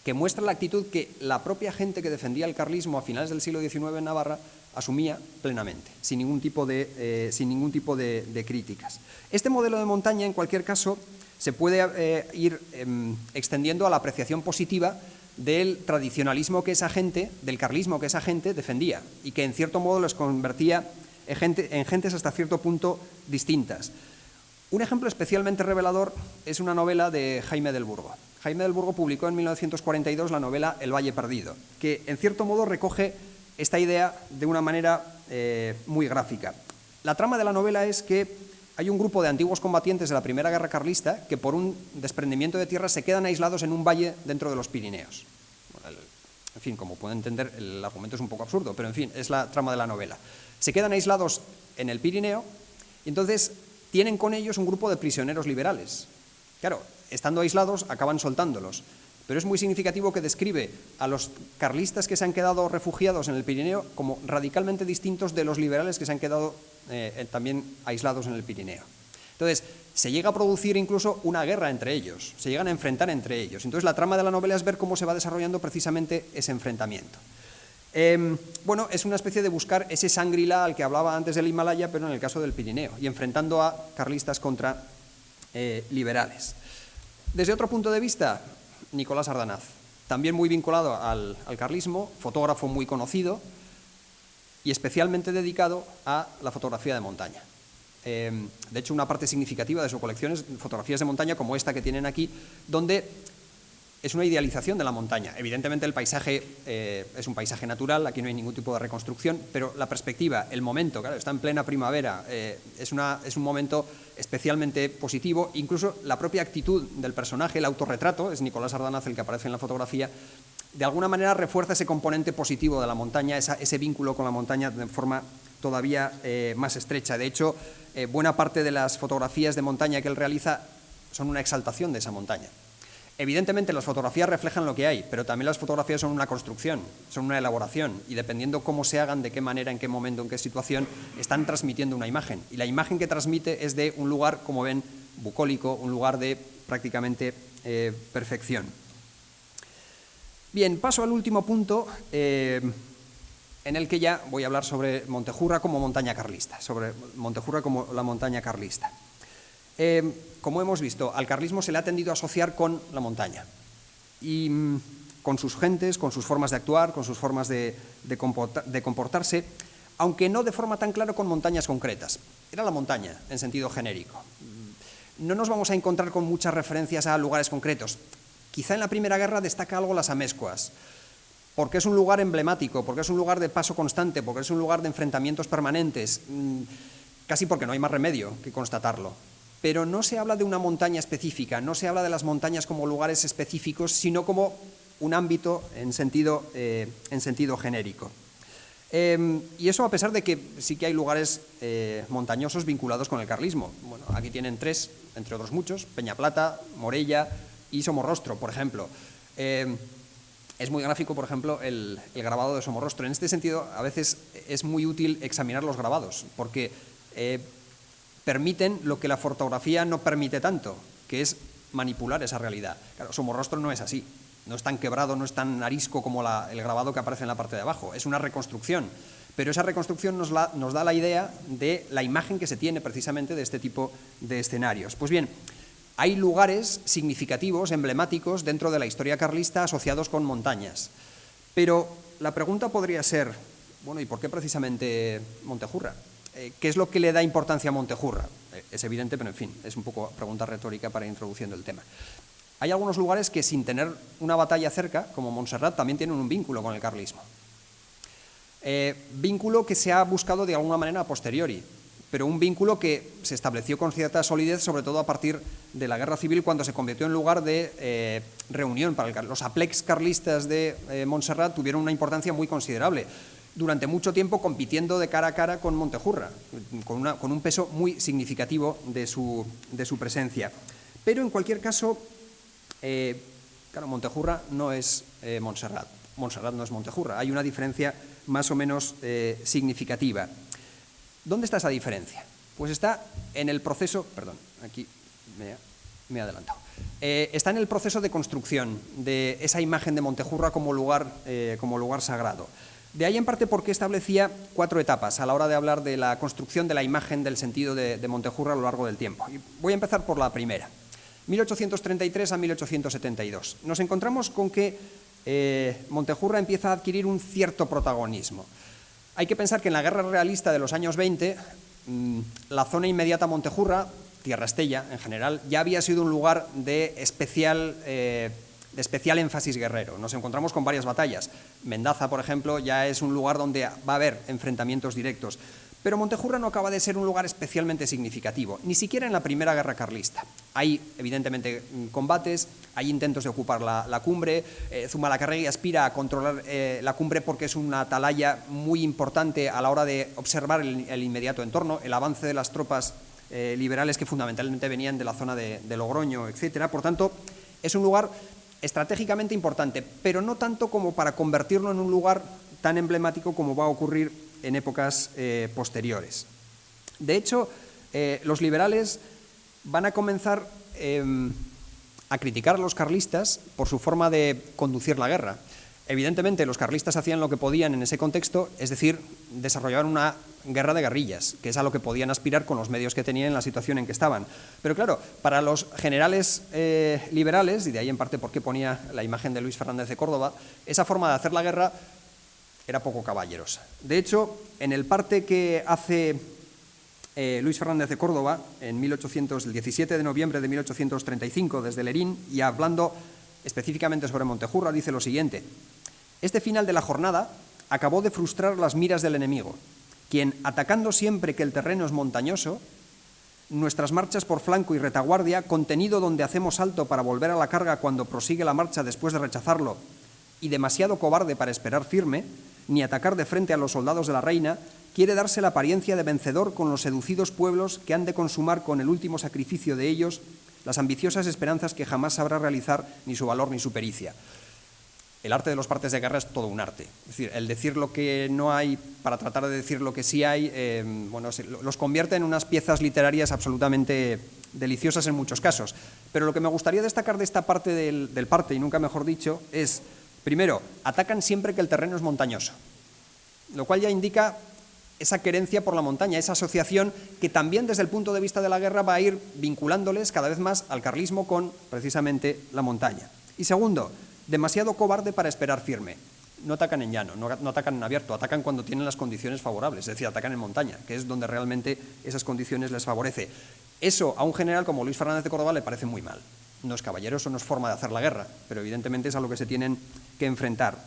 que muestra la actitud que la propia gente que defendía el carlismo a finales del siglo XIX en Navarra asumía plenamente, sin ningún tipo de críticas. Este modelo de montaña, en cualquier caso, se puede ir extendiendo a la apreciación positiva del tradicionalismo que esa gente, del carlismo que esa gente defendía y que en cierto modo los convertía en gentes hasta cierto punto distintas. Un ejemplo especialmente revelador es una novela de Jaime del Burgo. Jaime del Burgo publicó en 1942 la novela El Valle Perdido, que en cierto modo recoge esta idea de una manera muy gráfica. La trama de la novela es que hay un grupo de antiguos combatientes de la Primera Guerra Carlista que por un desprendimiento de tierra se quedan aislados en un valle dentro de los Pirineos. En fin, como pueden entender, el argumento es un poco absurdo, pero en fin, es la trama de la novela. Se quedan aislados en el Pirineo y entonces tienen con ellos un grupo de prisioneros liberales. Claro, estando aislados acaban soltándolos, pero es muy significativo que describe a los carlistas que se han quedado refugiados en el Pirineo como radicalmente distintos de los liberales que se han quedado también aislados en el Pirineo. Entonces, se llega a producir incluso una guerra entre ellos, se llegan a enfrentar entre ellos. Entonces, la trama de la novela es ver cómo se va desarrollando precisamente ese enfrentamiento. Bueno, es una especie de buscar ese Shangri-La al que hablaba antes del Himalaya, pero en el caso del Pirineo, y enfrentando a carlistas contra liberales. Desde otro punto de vista, Nicolás Ardanaz, también muy vinculado al carlismo, fotógrafo muy conocido y especialmente dedicado a la fotografía de montaña. De hecho, una parte significativa de su colección es fotografías de montaña como esta que tienen aquí, donde es una idealización de la montaña. Evidentemente el paisaje es un paisaje natural, aquí no hay ningún tipo de reconstrucción, pero la perspectiva, el momento, claro, está en plena primavera, es un momento especialmente positivo. Incluso la propia actitud del personaje, el autorretrato, es Nicolás Ardanaz el que aparece en la fotografía, de alguna manera refuerza ese componente positivo de la montaña, ese vínculo con la montaña de forma todavía más estrecha. De hecho, buena parte de las fotografías de montaña que él realiza son una exaltación de esa montaña. Evidentemente las fotografías reflejan lo que hay, pero también las fotografías son una construcción, son una elaboración, y dependiendo cómo se hagan, de qué manera, en qué momento, en qué situación, están transmitiendo una imagen. Y la imagen que transmite es de un lugar, como ven, bucólico, un lugar de prácticamente perfección. Bien, paso al último punto, en el que ya voy a hablar sobre Montejurra como montaña carlista, sobre Montejurra como la montaña carlista. Como hemos visto, al carlismo se le ha tendido a asociar con la montaña y con sus gentes, con sus formas de actuar, con sus formas de comportarse, aunque no de forma tan clara con montañas concretas. Era la montaña en sentido genérico. No nos vamos a encontrar con muchas referencias a lugares concretos. Quizá en la Primera Guerra destaca algo las Amezcuas, porque es un lugar emblemático, porque es un lugar de paso constante, porque es un lugar de enfrentamientos permanentes, casi porque no hay más remedio que constatarlo. Pero no se habla de una montaña específica, no se habla de las montañas como lugares específicos, sino como un ámbito en sentido genérico. Y eso a pesar de que sí que hay lugares montañosos vinculados con el carlismo. Bueno, aquí tienen tres, entre otros muchos: Peñaplata, Morella y Somorrostro, por ejemplo. Es muy gráfico, por ejemplo, el grabado de Somorrostro. En este sentido, a veces es muy útil examinar los grabados, porque permiten lo que la fotografía no permite tanto, que es manipular esa realidad. Claro, Somorrostro no es así, no es tan quebrado, no es tan arisco como el grabado que aparece en la parte de abajo, es una reconstrucción, pero esa reconstrucción nos da la idea de la imagen que se tiene precisamente de este tipo de escenarios. Pues bien, hay lugares significativos, emblemáticos dentro de la historia carlista asociados con montañas, pero la pregunta podría ser, bueno, ¿y por qué precisamente Montejurra? ¿Qué es lo que le da importancia a Montejurra? Es evidente, pero en fin, es un poco pregunta retórica para ir introduciendo el tema. Hay algunos lugares que sin tener una batalla cerca, como Montserrat, también tienen un vínculo con el carlismo. Vínculo que se ha buscado de alguna manera a posteriori. pero un vínculo que se estableció con cierta solidez, sobre todo a partir de la Guerra Civil, cuando se convirtió en lugar de reunión para los aplecs carlistas de Montserrat tuvieron una importancia muy considerable, durante mucho tiempo compitiendo de cara a cara con Montejurra, con un peso muy significativo de su presencia. Pero en cualquier caso, claro, Montejurra no es Montserrat, Montserrat no es Montejurra, hay una diferencia más o menos significativa. ¿Dónde está esa diferencia? Pues está en el proceso, perdón, aquí me he adelantado, está en el proceso de construcción de esa imagen de Montejurra como lugar sagrado. De ahí en parte porque establecía 4 etapas a la hora de hablar de la construcción de la imagen del sentido de Montejurra a lo largo del tiempo. Y voy a empezar por la primera, 1833 a 1872. Nos encontramos con que Montejurra empieza a adquirir un cierto protagonismo. Hay que pensar que en la guerra realista de los años 20, la zona inmediata a Montejurra, Tierra Estella en general, ya había sido un lugar de especial énfasis guerrero. Nos encontramos con varias batallas. Mendaza, por ejemplo, ya es un lugar donde va a haber enfrentamientos directos. Pero Montejurra no acaba de ser un lugar especialmente significativo, ni siquiera en la primera guerra carlista. Hay, evidentemente, combates, hay intentos de ocupar la cumbre, Zumalacárregui aspira a controlar la cumbre porque es una atalaya muy importante a la hora de observar el inmediato entorno, el avance de las tropas liberales que fundamentalmente venían de la zona de Logroño, etc. Por tanto, es un lugar estratégicamente importante, pero no tanto como para convertirlo en un lugar tan emblemático como va a ocurrir en épocas posteriores. De hecho, los liberales van a comenzar a criticar a los carlistas por su forma de conducir la guerra. Evidentemente, los carlistas hacían lo que podían en ese contexto, es decir, desarrollaban una guerra de guerrillas, que es a lo que podían aspirar con los medios que tenían en la situación en que estaban. Pero claro, para los generales liberales, y de ahí en parte por qué ponía la imagen de Luis Fernández de Córdoba, esa forma de hacer la guerra era poco caballerosa. De hecho, en el parte que hace Luis Fernández de Córdoba, el 17 de noviembre de 1835, desde Lerín, y hablando específicamente sobre Montejurra, dice lo siguiente: este final de la jornada acabó de frustrar las miras del enemigo, quien, atacando siempre que el terreno es montañoso, nuestras marchas por flanco y retaguardia, contenido donde hacemos alto para volver a la carga cuando prosigue la marcha después de rechazarlo, y demasiado cobarde para esperar firme, ni atacar de frente a los soldados de la reina, quiere darse la apariencia de vencedor con los seducidos pueblos que han de consumar con el último sacrificio de ellos las ambiciosas esperanzas que jamás sabrá realizar ni su valor ni su pericia. El arte de los partes de guerra es todo un arte. Es decir, el decir lo que no hay para tratar de decir lo que sí hay, los convierte en unas piezas literarias absolutamente deliciosas en muchos casos. Pero lo que me gustaría destacar de esta parte del parte, y nunca mejor dicho, es: primero, atacan siempre que el terreno es montañoso, lo cual ya indica esa querencia por la montaña, esa asociación que también desde el punto de vista de la guerra va a ir vinculándoles cada vez más al carlismo con precisamente la montaña. Y segundo, demasiado cobarde para esperar firme. No atacan en llano, no atacan en abierto, atacan cuando tienen las condiciones favorables, es decir, atacan en montaña, que es donde realmente esas condiciones les favorece. Eso a un general como Luis Fernández de Córdoba le parece muy mal. No es caballeroso, no es forma de hacer la guerra, pero evidentemente es a lo que se tienen que enfrentar.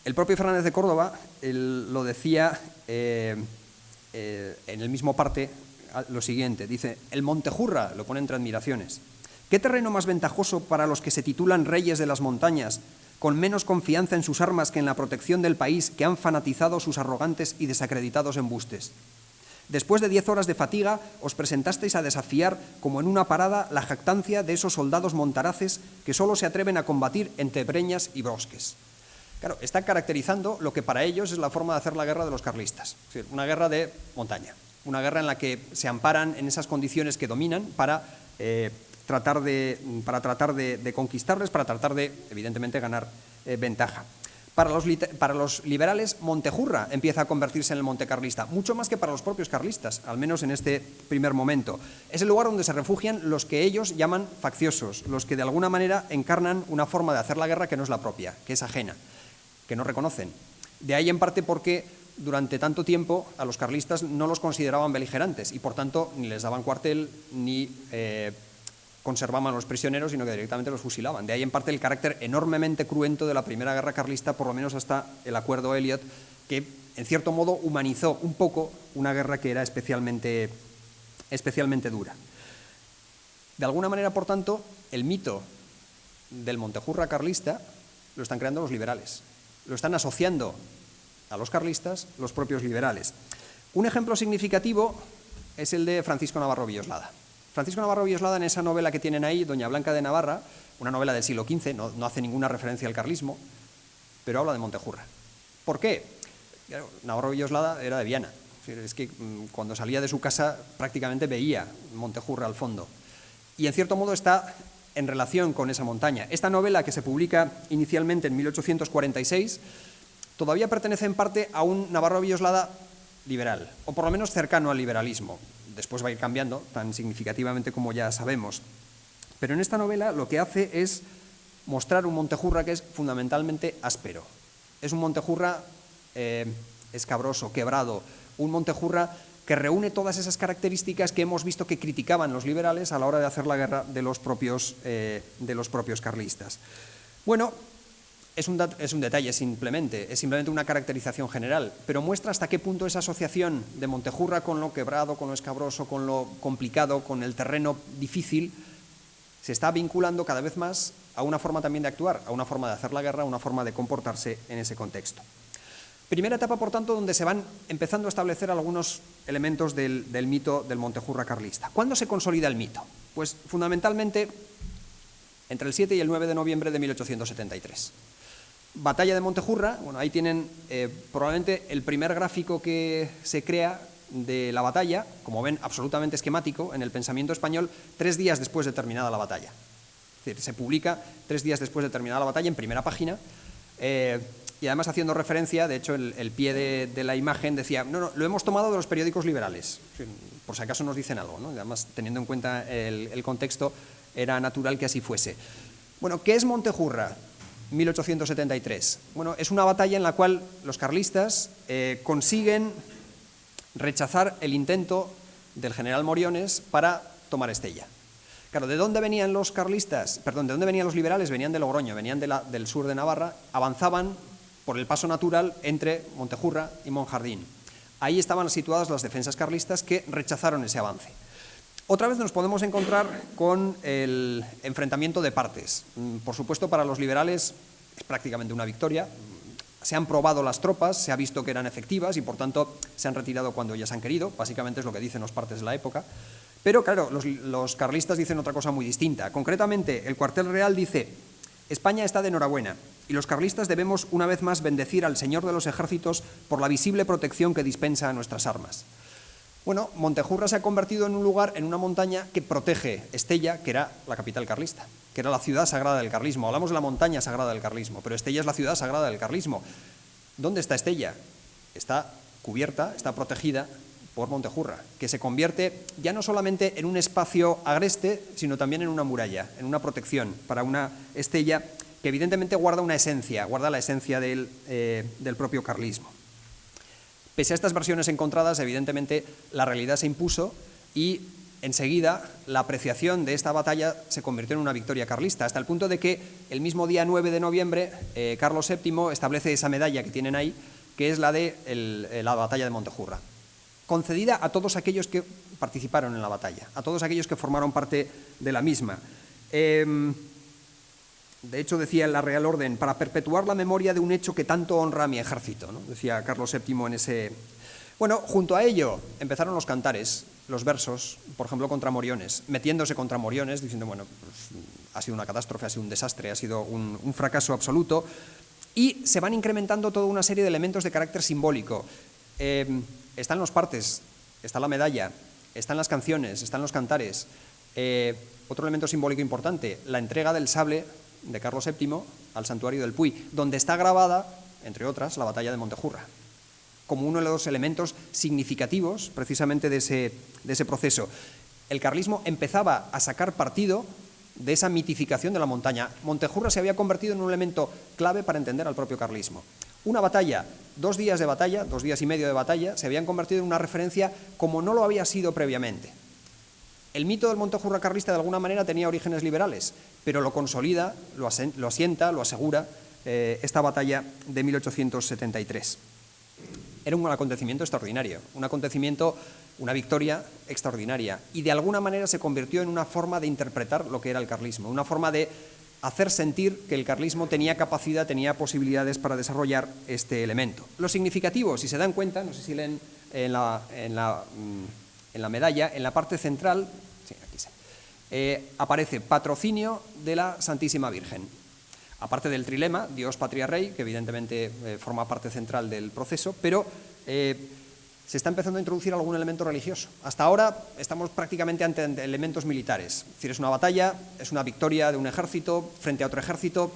El propio Fernández de Córdoba lo decía en el mismo parte lo siguiente, dice: el Montejurra, lo pone entre admiraciones, ¿qué terreno más ventajoso para los que se titulan reyes de las montañas, con menos confianza en sus armas que en la protección del país, que han fanatizado sus arrogantes y desacreditados embustes? Después de 10 horas de fatiga, os presentasteis a desafiar, como en una parada, la jactancia de esos soldados montaraces que solo se atreven a combatir entre breñas y bosques. Claro, está caracterizando lo que para ellos es la forma de hacer la guerra de los carlistas, es decir, una guerra de montaña, una guerra en la que se amparan en esas condiciones que dominan para tratar de conquistarles, para tratar de, evidentemente, ganar ventaja. Para los liberales, Montejurra empieza a convertirse en el monte carlista, mucho más que para los propios carlistas, al menos en este primer momento. Es el lugar donde se refugian los que ellos llaman facciosos, los que de alguna manera encarnan una forma de hacer la guerra que no es la propia, que es ajena, que no reconocen. De ahí en parte porque durante tanto tiempo a los carlistas no los consideraban beligerantes y por tanto ni les daban cuartel ni conservaban a los prisioneros, sino que directamente los fusilaban. De ahí en parte el carácter enormemente cruento de la primera guerra carlista, por lo menos hasta el acuerdo Elliot, que en cierto modo, humanizó un poco una guerra que era especialmente dura. De alguna manera, por tanto, el mito del Montejurra carlista lo están creando los liberales. Lo están asociando a los carlistas los propios liberales. Un ejemplo significativo es el de Francisco Navarro Villoslada. Francisco Navarro Villoslada, en esa novela que tienen ahí, Doña Blanca de Navarra, una novela del siglo XV, no hace ninguna referencia al carlismo, pero habla de Montejurra. ¿Por qué? Claro, Navarro Villoslada era de Viana. Es que cuando salía de su casa prácticamente veía Montejurra al fondo. Y en cierto modo está en relación con esa montaña. Esta novela, que se publica inicialmente en 1846, todavía pertenece en parte a un Navarro Villoslada liberal, o por lo menos cercano al liberalismo. Después va a ir cambiando tan significativamente como ya sabemos. Pero en esta novela lo que hace es mostrar un Montejurra que es fundamentalmente áspero. Es un Montejurra escabroso, quebrado, un Montejurra que reúne todas esas características que hemos visto que criticaban los liberales a la hora de hacer la guerra de los propios carlistas. Bueno, es un detalle simplemente, es simplemente una caracterización general, pero muestra hasta qué punto esa asociación de Montejurra con lo quebrado, con lo escabroso, con lo complicado, con el terreno difícil, se está vinculando cada vez más a una forma también de actuar, a una forma de hacer la guerra, a una forma de comportarse en ese contexto. Primera etapa, por tanto, donde se van empezando a establecer algunos elementos del mito del Montejurra carlista. ¿Cuándo se consolida el mito? Pues fundamentalmente entre el 7 y el 9 de noviembre de 1873. Batalla de Montejurra, bueno, ahí tienen probablemente el primer gráfico que se crea de la batalla, como ven, absolutamente esquemático, en el pensamiento español, 3 días después de terminada la batalla. Es decir, se publica 3 días después de terminada la batalla en primera página, y además haciendo referencia, de hecho el pie de la imagen decía, no, lo hemos tomado de los periódicos liberales, por si acaso nos dicen algo, ¿no? Además, teniendo en cuenta el contexto, era natural que así fuese. Bueno, ¿qué es Montejurra? 1873. Bueno, es una batalla en la cual los carlistas consiguen rechazar el intento del general Moriones para tomar Estella. Claro, ¿de dónde venían los carlistas? Perdón, ¿de dónde venían los liberales? Venían de Logroño, venían del sur de Navarra, avanzaban por el paso natural entre Montejurra y Monjardín. Ahí estaban situadas las defensas carlistas que rechazaron ese avance. Otra vez nos podemos encontrar con el enfrentamiento de partes. Por supuesto, para los liberales es prácticamente una victoria. Se han probado las tropas, se ha visto que eran efectivas y, por tanto, se han retirado cuando ellas han querido. Básicamente es lo que dicen los partes de la época. Pero, claro, los carlistas dicen otra cosa muy distinta. Concretamente, el cuartel real dice: España está de enhorabuena y los carlistas debemos una vez más bendecir al Señor de los Ejércitos por la visible protección que dispensa a nuestras armas. Bueno, Montejurra se ha convertido en un lugar, en una montaña que protege Estella, que era la capital carlista, que era la ciudad sagrada del carlismo. Hablamos de la montaña sagrada del carlismo, pero Estella es la ciudad sagrada del carlismo. ¿Dónde está Estella? Está cubierta, está protegida por Montejurra, que se convierte ya no solamente en un espacio agreste, sino también en una muralla, en una protección para una Estella que evidentemente guarda una esencia, guarda la esencia del propio carlismo. Pese a estas versiones encontradas, evidentemente la realidad se impuso y enseguida la apreciación de esta batalla se convirtió en una victoria carlista, hasta el punto de que el mismo día 9 de noviembre Carlos VII establece esa medalla que tienen ahí, que es la de la batalla de Montejurra, concedida a todos aquellos que participaron en la batalla, a todos aquellos que formaron parte de la misma. De hecho, decía en la Real Orden, para perpetuar la memoria de un hecho que tanto honra a mi ejército, ¿no? Decía Carlos VII en ese... Bueno, junto a ello empezaron los cantares, los versos, por ejemplo, contra Moriones, metiéndose contra Moriones, diciendo, bueno, pues, ha sido una catástrofe, ha sido un desastre, ha sido un fracaso absoluto, y se van incrementando toda una serie de elementos de carácter simbólico. Están los partes, está la medalla, están las canciones, están los cantares. Otro elemento simbólico importante, la entrega del sable de Carlos VII al santuario del Puy, donde está grabada, entre otras, la batalla de Montejurra, como uno de los elementos significativos precisamente de ese proceso. El carlismo empezaba a sacar partido de esa mitificación de la montaña. Montejurra se había convertido en un elemento clave para entender al propio carlismo. Una batalla, 2 días de batalla, 2 días y medio de batalla, se habían convertido en una referencia como no lo había sido previamente. El mito del Montejurra carlista de alguna manera tenía orígenes liberales, pero lo consolida, lo asienta, lo asegura esta batalla de 1873. era un acontecimiento extraordinario, un acontecimiento, una victoria extraordinaria, y de alguna manera se convirtió en una forma de interpretar lo que era el carlismo, una forma de hacer sentir que el carlismo tenía capacidad, tenía posibilidades para desarrollar este elemento. Lo significativo, si se dan cuenta, no sé si leen en la medalla, en la parte central, sí, aquí aparece patrocinio de la Santísima Virgen. Aparte del trilema, Dios, Patria, Rey, que evidentemente forma parte central del proceso, pero se está empezando a introducir algún elemento religioso. Hasta ahora estamos prácticamente ante elementos militares. Es decir, es una batalla, es una victoria de un ejército frente a otro ejército.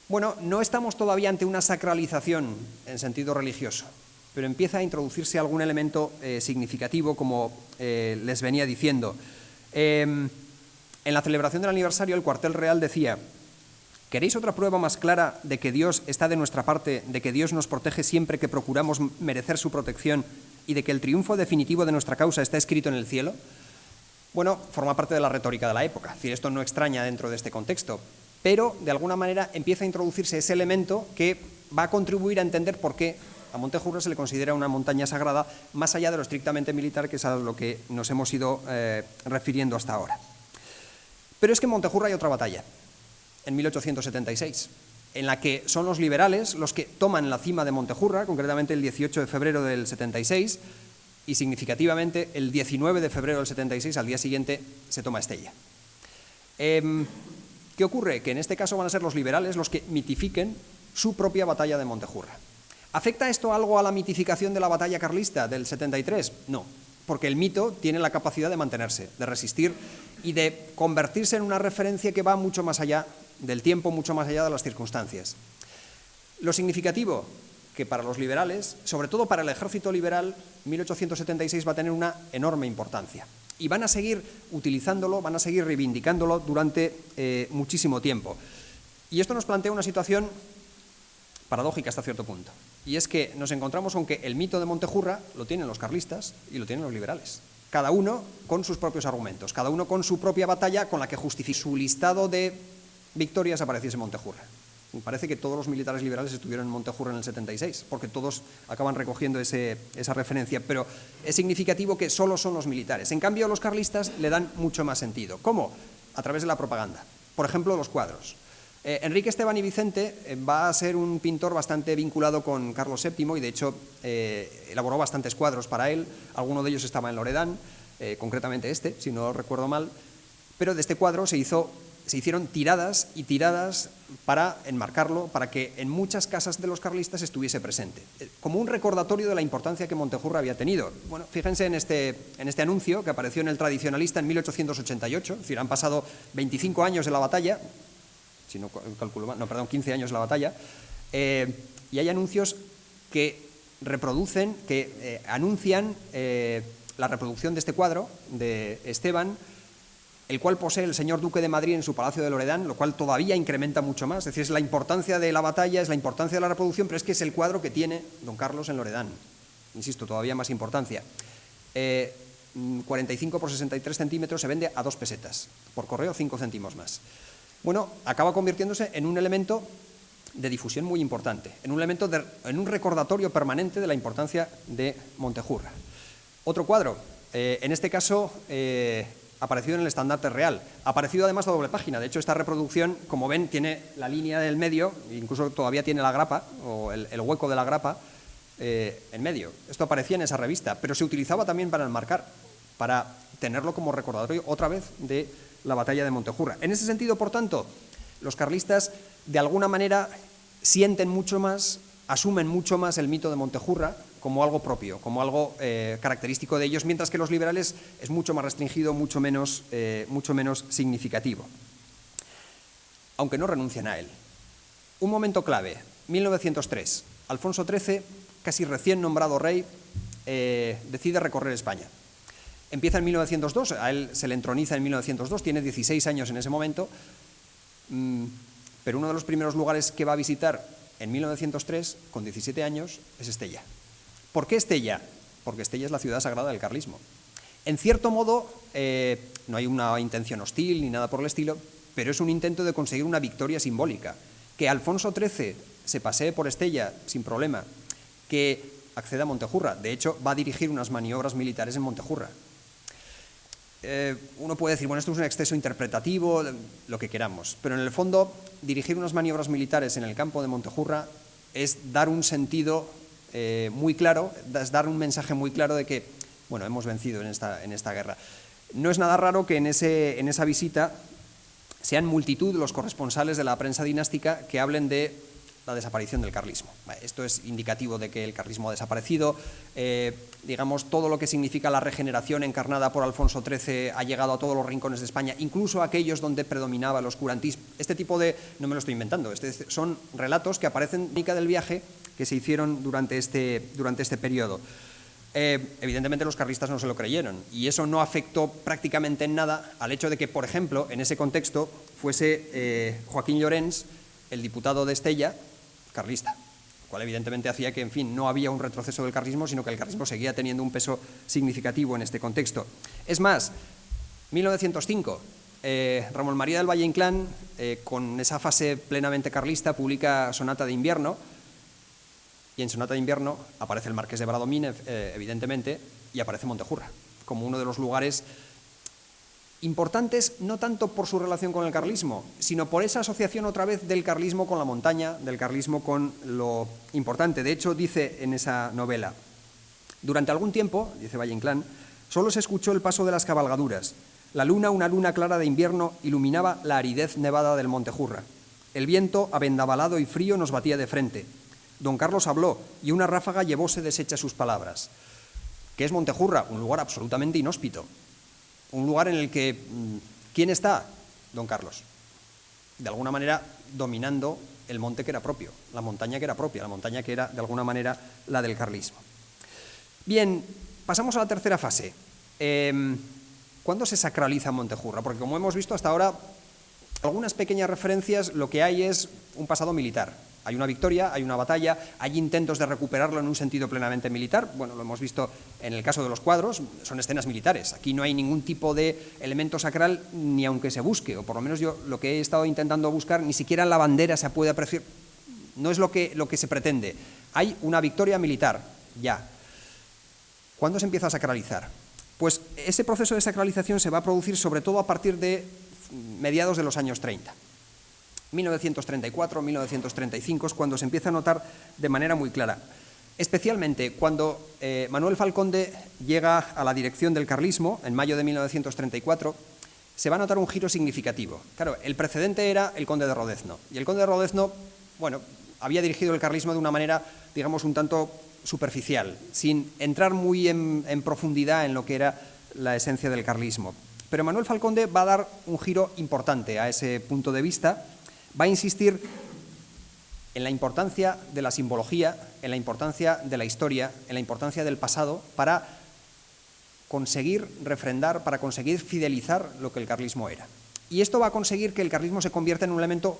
Bueno, no estamos todavía ante una sacralización en sentido religioso, pero empieza a introducirse algún elemento significativo, como les venía diciendo. En la celebración del aniversario, el cuartel real decía: ¿queréis otra prueba más clara de que Dios está de nuestra parte, de que Dios nos protege siempre que procuramos merecer su protección y de que el triunfo definitivo de nuestra causa está escrito en el cielo? Bueno, forma parte de la retórica de la época, es decir, esto no extraña dentro de este contexto, pero de alguna manera empieza a introducirse ese elemento que va a contribuir a entender por qué a Montejurra se le considera una montaña sagrada, más allá de lo estrictamente militar, que es a lo que nos hemos ido refiriendo hasta ahora. Pero es que en Montejurra hay otra batalla, en 1876, en la que son los liberales los que toman la cima de Montejurra, concretamente el 18 de febrero del 76, y significativamente el 19 de febrero del 76, al día siguiente, se toma Estella. ¿Qué ocurre? Que en este caso van a ser los liberales los que mitifiquen su propia batalla de Montejurra. ¿Afecta esto algo a la mitificación de la batalla carlista del 73? No, porque el mito tiene la capacidad de mantenerse, de resistir y de convertirse en una referencia que va mucho más allá del tiempo, mucho más allá de las circunstancias. Lo significativo, que para los liberales, sobre todo para el ejército liberal, 1876 va a tener una enorme importancia. Y van a seguir utilizándolo, van a seguir reivindicándolo durante muchísimo tiempo. Y esto nos plantea una situación paradójica hasta cierto punto. Y es que nos encontramos con que el mito de Montejurra lo tienen los carlistas y lo tienen los liberales. Cada uno con sus propios argumentos, cada uno con su propia batalla con la que justifica su listado de victorias apareciese Montejurra. Me parece que todos los militares liberales estuvieron en Montejurra en el 76, porque todos acaban recogiendo esa referencia, pero es significativo que solo son los militares. En cambio, los carlistas le dan mucho más sentido. ¿Cómo? A través de la propaganda. Por ejemplo, los cuadros. Enrique Esteban y Vicente va a ser un pintor bastante vinculado con Carlos VII y de hecho elaboró bastantes cuadros para él. Alguno de ellos estaba en Loredán, concretamente este, si no recuerdo mal, pero de este cuadro se hicieron tiradas y tiradas para enmarcarlo, para que en muchas casas de los carlistas estuviese presente, como un recordatorio de la importancia que Montejurra había tenido. Bueno, fíjense en este anuncio que apareció en El Tradicionalista en 1888, es decir, han pasado 25 años de la batalla, si no calculo mal, 15 años de la batalla, y hay anuncios que reproducen, que anuncian la reproducción de este cuadro de Esteban, el cual posee el señor duque de Madrid en su Palacio de Loredán, lo cual todavía incrementa mucho más. Es decir, es la importancia de la batalla, es la importancia de la reproducción, pero es que es el cuadro que tiene don Carlos en Loredán. Insisto, todavía más importancia. 45 por 63 centímetros se vende a 2 pesetas. Por correo, 5 céntimos más. Bueno, acaba convirtiéndose en un elemento de difusión muy importante, en un recordatorio permanente de la importancia de Montejurra. Otro cuadro, en este caso aparecido en el estandarte real, aparecido además de doble página. De hecho, esta reproducción, como ven, tiene la línea del medio, incluso todavía tiene la grapa, o el hueco de la grapa en medio. Esto aparecía en esa revista, pero se utilizaba también para enmarcar, para tenerlo como recordatorio otra vez de la batalla de Montejurra. En ese sentido, por tanto, los carlistas de alguna manera sienten mucho más, asumen mucho más el mito de Montejurra como algo propio, como algo característico de ellos, mientras que los liberales es mucho más restringido, mucho menos significativo, aunque no renuncian a él. Un momento clave, 1903, Alfonso XIII, casi recién nombrado rey, decide recorrer España. Empieza en 1902, a él se le entroniza en 1902, tiene 16 años en ese momento, pero uno de los primeros lugares que va a visitar en 1903, con 17 años, es Estella. ¿Por qué Estella? Porque Estella es la ciudad sagrada del carlismo. En cierto modo, no hay una intención hostil ni nada por el estilo, pero es un intento de conseguir una victoria simbólica. Que Alfonso XIII se pasee por Estella sin problema, que accede a Montejurra. De hecho, va a dirigir unas maniobras militares en Montejurra. Uno puede decir, bueno, esto es un exceso interpretativo, lo que queramos, pero en el fondo dirigir unas maniobras militares en el campo de Montejurra es dar un sentido muy claro, es dar un mensaje muy claro de que, bueno, hemos vencido en esta guerra. No es nada raro que en esa visita sean multitud los corresponsales de la prensa dinástica que hablen de la desaparición del carlismo. Esto es indicativo de que el carlismo ha desaparecido, digamos, todo lo que significa la regeneración encarnada por Alfonso XIII ha llegado a todos los rincones de España, incluso a aquellos donde predominaba el oscurantismo. Este tipo de, no me lo estoy inventando, son relatos que aparecen en la crónica del viaje que se hicieron durante este periodo. Evidentemente los carlistas no se lo creyeron y eso no afectó prácticamente en nada al hecho de que, por ejemplo, en ese contexto fuese Joaquín Llorens, el diputado de Estella, carlista, lo cual evidentemente hacía que, en fin, no había un retroceso del carlismo, sino que el carlismo seguía teniendo un peso significativo en este contexto. Es más, 1905, Ramón María del Valle Inclán, con esa fase plenamente carlista, publica Sonata de Invierno, y en Sonata de Invierno aparece el Marqués de Bradomín, evidentemente, y aparece Montejurra, como uno de los lugares importantes, no tanto por su relación con el carlismo, sino por esa asociación otra vez del carlismo con la montaña, del carlismo con lo importante. De hecho, dice en esa novela, durante algún tiempo, dice Valle Inclán, solo se escuchó el paso de las cabalgaduras. La luna, una luna clara de invierno, iluminaba la aridez nevada del Montejurra. El viento, avendavalado y frío, nos batía de frente. Don Carlos habló y una ráfaga llevóse deshechas sus palabras. ¿Qué es Montejurra? Un lugar absolutamente inhóspito. Un lugar en el que, ¿quién está? Don Carlos. De alguna manera dominando el monte que era propio, la montaña que era propia, la montaña que era de alguna manera la del carlismo. Bien, pasamos a la tercera fase. ¿Cuándo se sacraliza Montejurra? Porque como hemos visto hasta ahora, algunas pequeñas referencias, lo que hay es un pasado militar. Hay una victoria, hay una batalla, hay intentos de recuperarlo en un sentido plenamente militar. Bueno, lo hemos visto en el caso de los cuadros, son escenas militares. Aquí no hay ningún tipo de elemento sacral, ni aunque se busque, o por lo menos yo lo que he estado intentando buscar, ni siquiera en la bandera se puede apreciar. No es lo que se pretende. Hay una victoria militar, ya. ¿Cuándo se empieza a sacralizar? Pues ese proceso de sacralización se va a producir sobre todo a partir de mediados de los años 30. 1934, 1935 es cuando se empieza a notar de manera muy clara. Especialmente cuando Manuel Falconde llega a la dirección del carlismo, en mayo de 1934, se va a notar un giro significativo. Claro, el precedente era el conde de Rodezno, y el conde de Rodezno, bueno, había dirigido el carlismo de una manera, digamos, un tanto superficial, sin entrar muy en profundidad en lo que era la esencia del carlismo. Pero Manuel Falconde va a dar un giro importante a ese punto de vista. Va a insistir en la importancia de la simbología, en la importancia de la historia, en la importancia del pasado para conseguir refrendar, para conseguir fidelizar lo que el carlismo era. Y esto va a conseguir que el carlismo se convierta en un elemento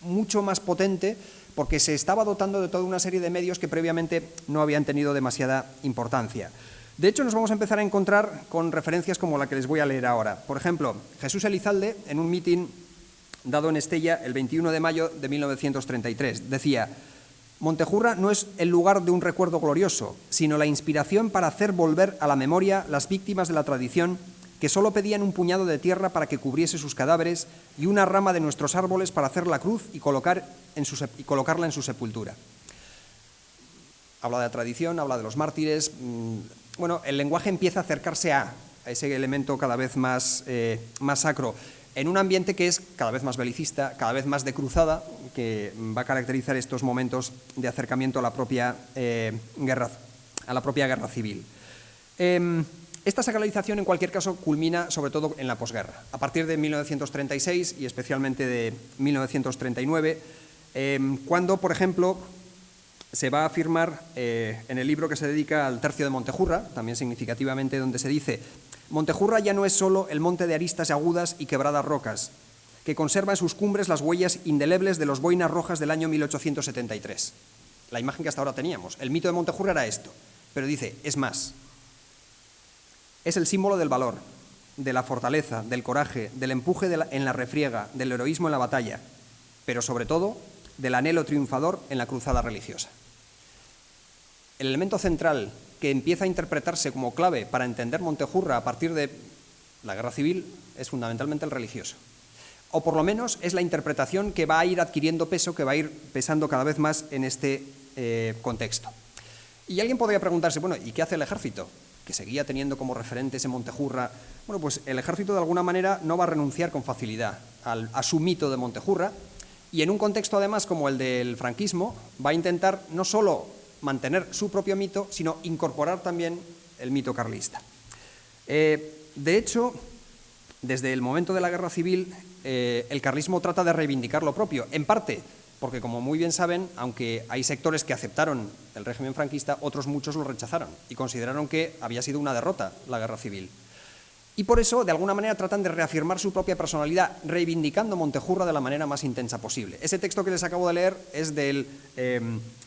mucho más potente porque se estaba dotando de toda una serie de medios que previamente no habían tenido demasiada importancia. De hecho, nos vamos a empezar a encontrar con referencias como la que les voy a leer ahora. Por ejemplo, Jesús Elizalde, en un mitin dado en Estella el 21 de mayo de 1933, decía: Montejurra no es el lugar de un recuerdo glorioso, sino la inspiración para hacer volver a la memoria las víctimas de la tradición que solo pedían un puñado de tierra para que cubriese sus cadáveres y una rama de nuestros árboles para hacer la cruz y colocarla en su sepultura. Habla de la tradición, habla de los mártires. Bueno, el lenguaje empieza a acercarse a ese elemento cada vez más sacro, en un ambiente que es cada vez más belicista, cada vez más de cruzada, que va a caracterizar estos momentos de acercamiento a la propia guerra civil. Esta sacralización, en cualquier caso, culmina sobre todo en la posguerra. A partir de 1936 y especialmente de 1939, cuando, por ejemplo, se va a afirmar en el libro que se dedica al tercio de Montejurra, también significativamente, donde se dice: Montejurra ya no es solo el monte de aristas agudas y quebradas rocas, que conserva en sus cumbres las huellas indelebles de los boinas rojas del año 1873. La imagen que hasta ahora teníamos. El mito de Montejurra era esto, pero dice, es más. Es el símbolo del valor, de la fortaleza, del coraje, del empuje en la refriega, del heroísmo en la batalla, pero sobre todo del anhelo triunfador en la cruzada religiosa. el elemento central que empieza a interpretarse como clave para entender Montejurra a partir de la Guerra Civil es fundamentalmente el religioso. O por lo menos es la interpretación que va a ir adquiriendo peso, que va a ir pesando cada vez más en este contexto. Y alguien podría preguntarse, bueno, ¿y qué hace el ejército? Que seguía teniendo como referente ese Montejurra. Bueno, pues el ejército de alguna manera no va a renunciar con facilidad a su mito de Montejurra, y en un contexto además como el del franquismo va a intentar no solo mantener su propio mito, sino incorporar también el mito carlista. De hecho, desde el momento de la Guerra Civil, el carlismo trata de reivindicar lo propio, en parte porque, como muy bien saben, aunque hay sectores que aceptaron el régimen franquista, otros muchos lo rechazaron y consideraron que había sido una derrota la Guerra Civil. Y por eso, de alguna manera, tratan de reafirmar su propia personalidad, reivindicando Montejurra de la manera más intensa posible. Ese texto que les acabo de leer es de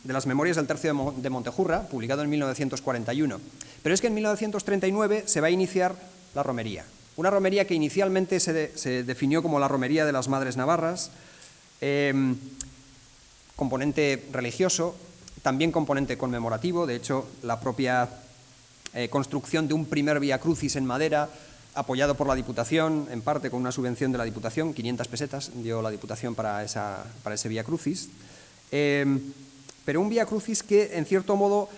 las Memorias del Tercio de Montejurra, publicado en 1941. Pero es que en 1939 se va a iniciar la romería. Una romería que inicialmente se definió como la romería de las Madres Navarras, componente religioso, también componente conmemorativo. De hecho, la propia construcción de un primer Vía Crucis en madera, apoyado por la Diputación, en parte con una subvención de la Diputación, 500 pesetas dio la Diputación para ese Vía Crucis, pero un Vía Crucis que, en cierto modo,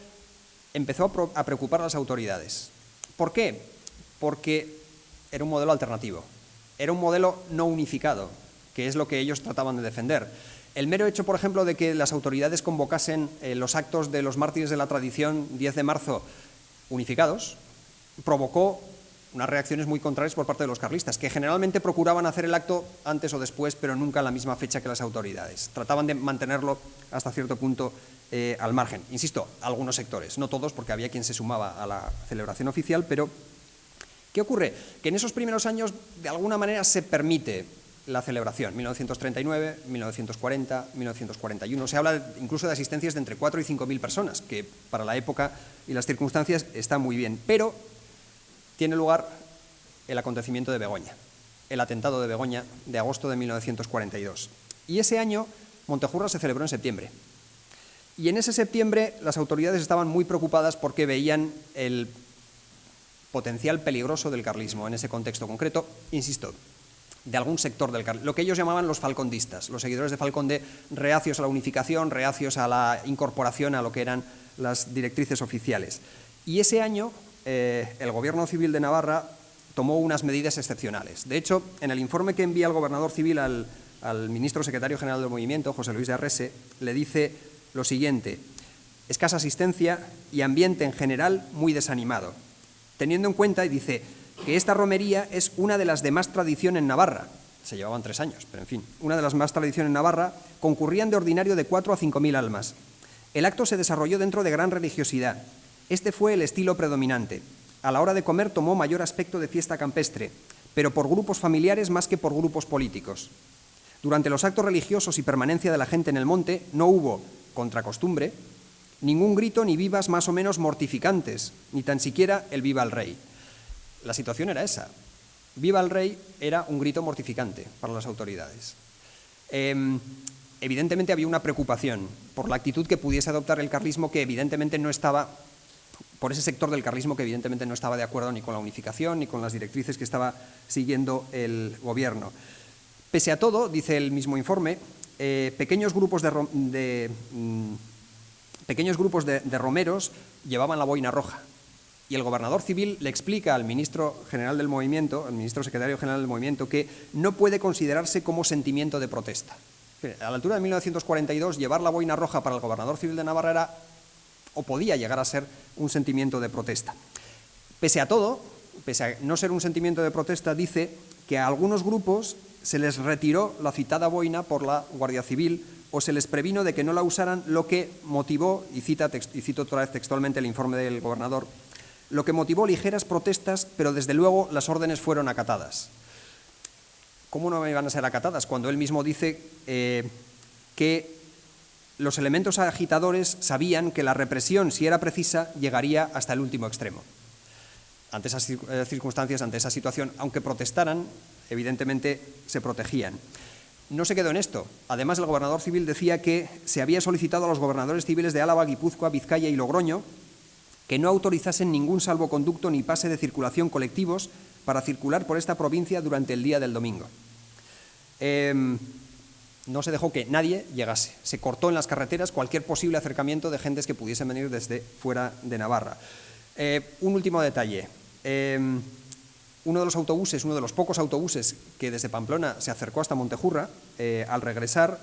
empezó a preocupar a las autoridades. ¿Por qué? Porque era un modelo alternativo, era un modelo no unificado, que es lo que ellos trataban de defender. El mero hecho, por ejemplo, de que las autoridades convocasen los actos de los mártires de la tradición 10 de marzo unificados, provocó unas reacciones muy contrarias por parte de los carlistas, que generalmente procuraban hacer el acto antes o después, pero nunca en la misma fecha que las autoridades. Trataban de mantenerlo hasta cierto punto al margen. Insisto, algunos sectores, no todos, porque había quien se sumaba a la celebración oficial, pero ¿qué ocurre? Que en esos primeros años, de alguna manera, se permite la celebración, 1939, 1940, 1941. Se habla incluso de asistencias de entre 4 y 5.000 personas, que para la época y las circunstancias está muy bien, pero tiene lugar el acontecimiento de Begoña, el atentado de Begoña de agosto de 1942. Y ese año Montejurra se celebró en septiembre. Y en ese septiembre las autoridades estaban muy preocupadas porque veían el potencial peligroso del carlismo en ese contexto concreto, insisto, de algún sector del carlismo, lo que ellos llamaban los falcondistas, los seguidores de Falconde, reacios a la unificación, reacios a la incorporación a lo que eran las directrices oficiales. Y ese año el Gobierno Civil de Navarra tomó unas medidas excepcionales. De hecho, en el informe que envía el Gobernador Civil al ministro secretario general del movimiento, José Luis de Arrese, le dice lo siguiente: escasa asistencia y ambiente en general muy desanimado. Teniendo en cuenta, y dice, que esta romería es una de las de más tradición en Navarra. Se llevaban 3 años, pero en fin, una de las más tradición en Navarra, concurrían de ordinario de 4 a 5.000 almas. El acto se desarrolló dentro de gran religiosidad. Este fue el estilo predominante. A la hora de comer tomó mayor aspecto de fiesta campestre, pero por grupos familiares más que por grupos políticos. Durante los actos religiosos y permanencia de la gente en el monte no hubo, contra costumbre, ningún grito ni vivas más o menos mortificantes, ni tan siquiera el viva el rey. La situación era esa. Viva el rey era un grito mortificante para las autoridades. Evidentemente había una preocupación por la actitud que pudiese adoptar el carlismo, que evidentemente no estaba, por ese sector del carlismo que evidentemente no estaba de acuerdo ni con la unificación ni con las directrices que estaba siguiendo el gobierno. Pese a todo, dice el mismo informe, pequeños grupos de romeros llevaban la boina roja. Y el gobernador civil le explica al ministro general del movimiento, al ministro secretario general del movimiento, que no puede considerarse como sentimiento de protesta. A la altura de 1942, llevar la boina roja para el gobernador civil de Navarra era, o podía llegar a ser, un sentimiento de protesta. Pese a todo, pese a no ser un sentimiento de protesta, dice que a algunos grupos se les retiró la citada boina por la Guardia Civil o se les previno de que no la usaran, lo que motivó, y cito otra vez textualmente el informe del gobernador, lo que motivó ligeras protestas, pero desde luego las órdenes fueron acatadas. ¿Cómo no iban a ser acatadas? Cuando él mismo dice que los elementos agitadores sabían que la represión, si era precisa, llegaría hasta el último extremo. Ante esas circunstancias, ante esa situación, aunque protestaran, evidentemente se protegían. No se quedó en esto. Además, el gobernador civil decía que se había solicitado a los gobernadores civiles de Álava, Guipúzcoa, Vizcaya y Logroño que no autorizasen ningún salvoconducto ni pase de circulación colectivos para circular por esta provincia durante el día del domingo. No se dejó que nadie llegase. Se cortó en las carreteras cualquier posible acercamiento de gentes que pudiesen venir desde fuera de Navarra. Un último detalle. Uno de los autobuses, uno de los pocos autobuses que desde Pamplona se acercó hasta Montejurra, al regresar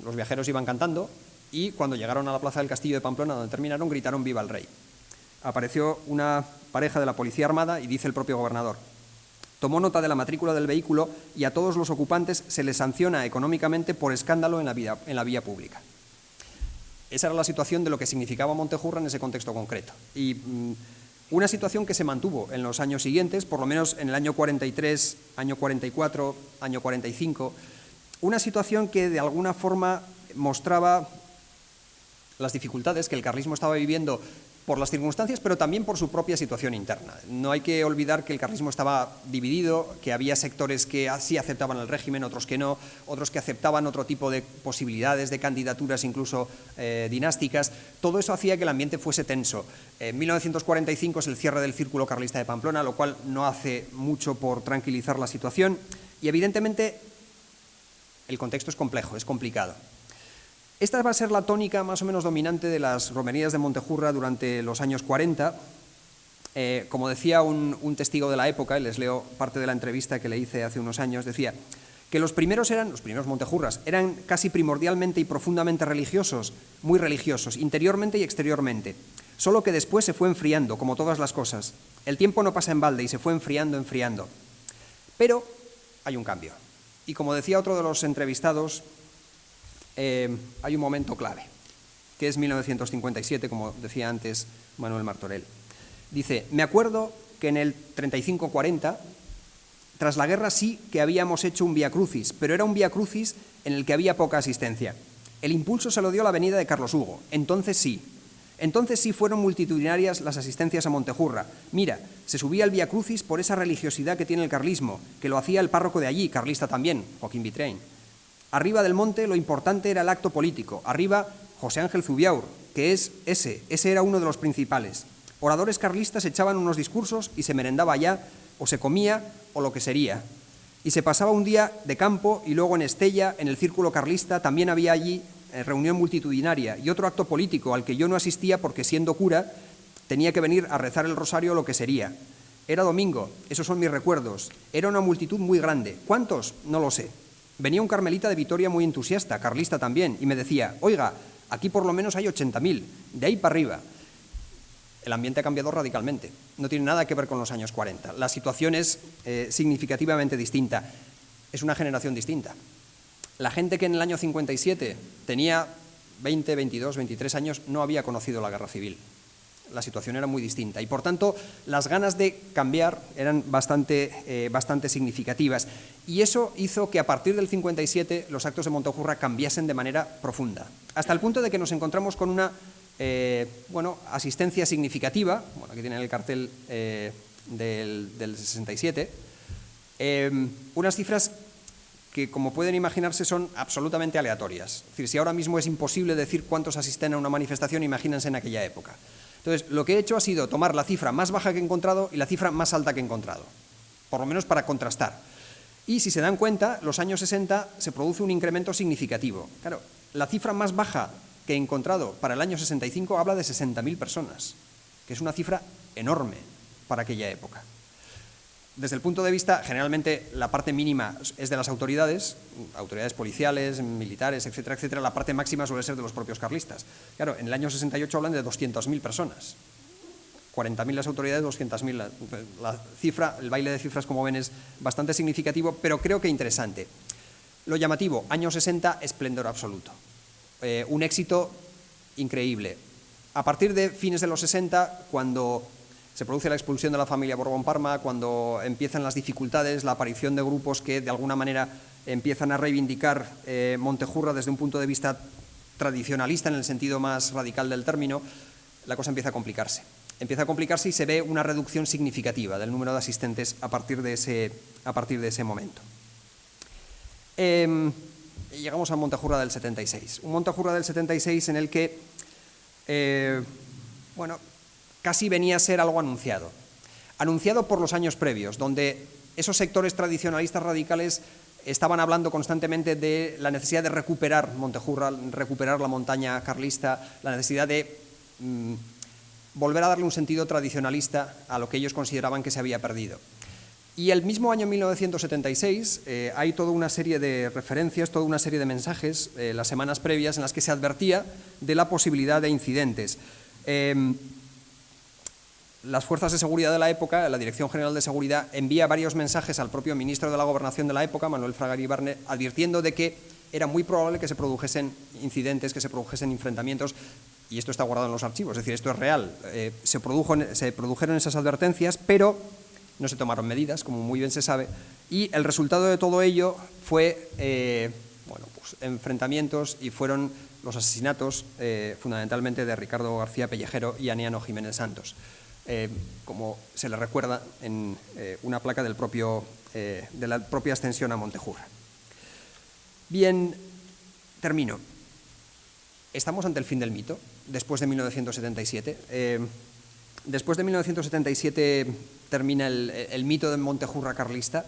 los viajeros iban cantando y cuando llegaron a la plaza del Castillo de Pamplona, donde terminaron, gritaron «Viva el Rey». Apareció una pareja de la Policía Armada y dice el propio gobernador: tomó nota de la matrícula del vehículo y a todos los ocupantes se les sanciona económicamente por escándalo en la vía pública. Esa era la situación de lo que significaba Montejurra en ese contexto concreto. Y una situación que se mantuvo en los años siguientes, por lo menos en el año 43, año 44, año 45, una situación que de alguna forma mostraba las dificultades que el carlismo estaba viviendo por las circunstancias, pero también por su propia situación interna. No hay que olvidar que el carlismo estaba dividido, que había sectores que sí aceptaban el régimen, otros que no, otros que aceptaban otro tipo de posibilidades, de candidaturas incluso dinásticas. Todo eso hacía que el ambiente fuese tenso. En 1945 es el cierre del Círculo Carlista de Pamplona, lo cual no hace mucho por tranquilizar la situación y evidentemente el contexto es complejo, es complicado. Esta va a ser la tónica más o menos dominante de las romerías de Montejurra durante los años 40. Como decía un testigo de la época, y les leo parte de la entrevista que le hice hace unos años, decía que los primeros Montejurras, eran casi primordialmente y profundamente religiosos, muy religiosos, interiormente y exteriormente, solo que después se fue enfriando, como todas las cosas. El tiempo no pasa en balde y se fue enfriando. Pero hay un cambio. Y como decía otro de los entrevistados, hay un momento clave, que es 1957, como decía antes Manuel Martorell. Dice: me acuerdo que en el 35-40, tras la guerra sí que habíamos hecho un viacrucis, pero era un viacrucis en el que había poca asistencia. El impulso se lo dio la avenida de Carlos Hugo, entonces sí fueron multitudinarias las asistencias a Montejurra. Mira, se subía el viacrucis por esa religiosidad que tiene el carlismo, que lo hacía el párroco de allí, carlista también, Joaquín Vitrain. Arriba del monte lo importante era el acto político. Arriba José Ángel Zubiaur, que es ese era uno de los principales. Oradores carlistas echaban unos discursos y se merendaba allá, o se comía, o lo que sería. Y se pasaba un día de campo y luego en Estella, en el Círculo Carlista, también había allí reunión multitudinaria y otro acto político al que yo no asistía porque siendo cura tenía que venir a rezar el rosario o lo que sería. Era domingo, esos son mis recuerdos. Era una multitud muy grande. ¿Cuántos? No lo sé. Venía un carmelita de Vitoria muy entusiasta, carlista también, y me decía: oiga, aquí por lo menos hay 80.000, de ahí para arriba. El ambiente ha cambiado radicalmente, no tiene nada que ver con los años 40. La situación es significativamente distinta, es una generación distinta. La gente que en el año 57 tenía 20, 22, 23 años no había conocido la guerra civil. La situación era muy distinta y, por tanto, las ganas de cambiar eran bastante significativas. Y eso hizo que a partir del 57 los actos de Montejurra cambiasen de manera profunda, hasta el punto de que nos encontramos con una asistencia significativa. Aquí tienen el cartel del 67, unas cifras que, como pueden imaginarse, son absolutamente aleatorias. Es decir, si ahora mismo es imposible decir cuántos asisten a una manifestación, imagínense en aquella época. Entonces, lo que he hecho ha sido tomar la cifra más baja que he encontrado y la cifra más alta que he encontrado, por lo menos para contrastar. Y si se dan cuenta, los años 60 se produce un incremento significativo. Claro, la cifra más baja que he encontrado para el año 65 habla de 60.000 personas, que es una cifra enorme para aquella época. Desde el punto de vista, generalmente la parte mínima es de las autoridades policiales, militares, etcétera, etcétera. La parte máxima suele ser de los propios carlistas. Claro, en el año 68 hablan de 200.000 personas. 40.000 las autoridades, 200.000 la cifra. El baile de cifras, como ven, es bastante significativo, pero creo que interesante. Lo llamativo, año 60, esplendor absoluto. Un éxito increíble. A partir de fines de los 60, cuando se produce la expulsión de la familia Borbón-Parma, cuando empiezan las dificultades, la aparición de grupos que de alguna manera empiezan a reivindicar Montejurra desde un punto de vista tradicionalista, en el sentido más radical del término, la cosa empieza a complicarse. Empieza a complicarse y se ve una reducción significativa del número de asistentes a partir de ese momento. llegamos a Montejurra del 76. Un Montejurra del 76 en el que, bueno, casi venía a ser algo anunciado. Anunciado por los años previos, donde esos sectores tradicionalistas radicales estaban hablando constantemente de la necesidad de recuperar Montejurra, recuperar la montaña carlista, la necesidad de volver a darle un sentido tradicionalista a lo que ellos consideraban que se había perdido. Y el mismo año 1976 hay toda una serie de referencias, toda una serie de mensajes, las semanas previas, en las que se advertía de la posibilidad de incidentes. Las fuerzas de seguridad de la época, la Dirección General de Seguridad, envía varios mensajes al propio ministro de la Gobernación de la época, Manuel Fraga Iribarne, advirtiendo de que era muy probable que se produjesen incidentes, que se produjesen enfrentamientos, y esto está guardado en los archivos, es decir, esto es real. Se produjeron esas advertencias, pero no se tomaron medidas, como muy bien se sabe, y el resultado de todo ello fue bueno, pues, enfrentamientos, y fueron los asesinatos fundamentalmente de Ricardo García Pellejero y Aniano Jiménez Santos, como se le recuerda en una placa de la propia ascensión a Montejurra. Bien, termino. Estamos ante el fin del mito, después de 1977. Después de 1977 termina el mito de Montejurra carlista.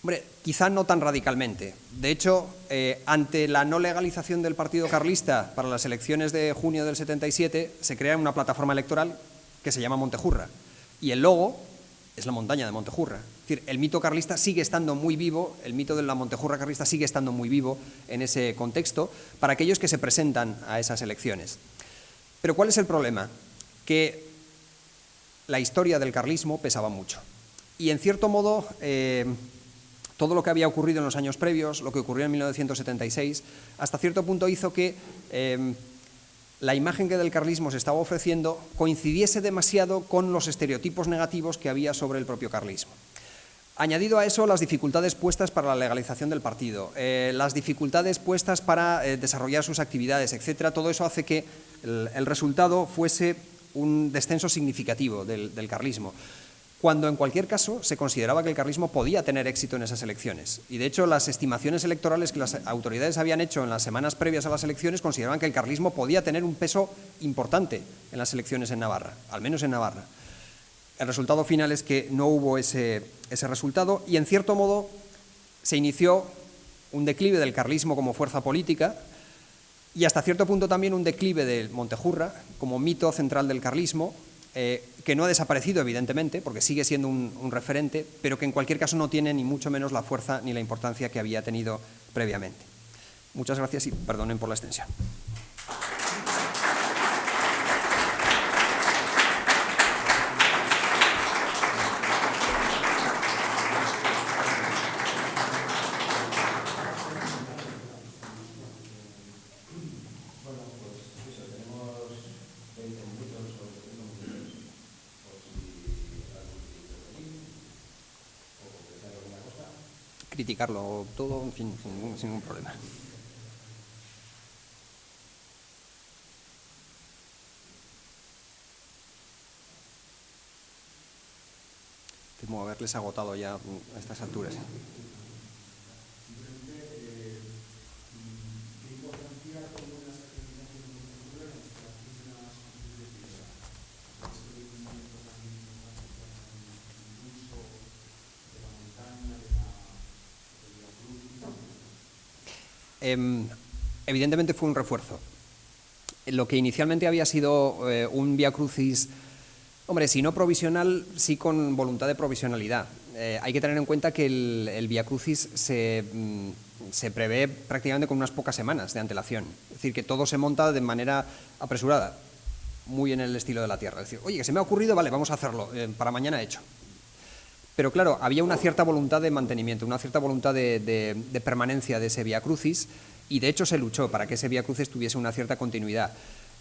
Hombre, quizá no tan radicalmente. De hecho, ante la no legalización del partido carlista para las elecciones de junio del 77, se crea una plataforma electoral que se llama Montejurra. Y el logo es la montaña de Montejurra. Es decir, el mito carlista sigue estando muy vivo, el mito de la Montejurra carlista sigue estando muy vivo en ese contexto para aquellos que se presentan a esas elecciones. Pero ¿cuál es el problema? Que la historia del carlismo pesaba mucho. Y en cierto modo, todo lo que había ocurrido en los años previos, lo que ocurrió en 1976, hasta cierto punto hizo que la imagen que del carlismo se estaba ofreciendo coincidiese demasiado con los estereotipos negativos que había sobre el propio carlismo. Añadido a eso, las dificultades puestas para la legalización del partido, las dificultades puestas para desarrollar sus actividades, etcétera, todo eso hace que el resultado fuese un descenso significativo del carlismo, cuando en cualquier caso se consideraba que el carlismo podía tener éxito en esas elecciones. Y de hecho las estimaciones electorales que las autoridades habían hecho en las semanas previas a las elecciones consideraban que el carlismo podía tener un peso importante en las elecciones en Navarra, al menos en Navarra. El resultado final es que no hubo ese resultado y en cierto modo se inició un declive del carlismo como fuerza política y hasta cierto punto también un declive de Montejurra como mito central del carlismo, que no ha desaparecido evidentemente porque sigue siendo un referente, pero que en cualquier caso no tiene ni mucho menos la fuerza ni la importancia que había tenido previamente. Muchas gracias y perdonen por la extensión. Criticarlo todo, en fin, sin ningún problema. Temo haberles agotado ya a estas alturas. Evidentemente fue un refuerzo. Lo que inicialmente había sido un Vía Crucis, hombre, si no provisional, sí con voluntad de provisionalidad. Hay que tener en cuenta que el Vía Crucis se prevé prácticamente con unas pocas semanas de antelación. Es decir, que todo se monta de manera apresurada, muy en el estilo de la Tierra. Es decir, oye, que se me ha ocurrido, vale, vamos a hacerlo, para mañana hecho. Pero claro, había una cierta voluntad de mantenimiento, una cierta voluntad de permanencia de ese Vía Crucis y de hecho se luchó para que ese Vía Crucis tuviese una cierta continuidad.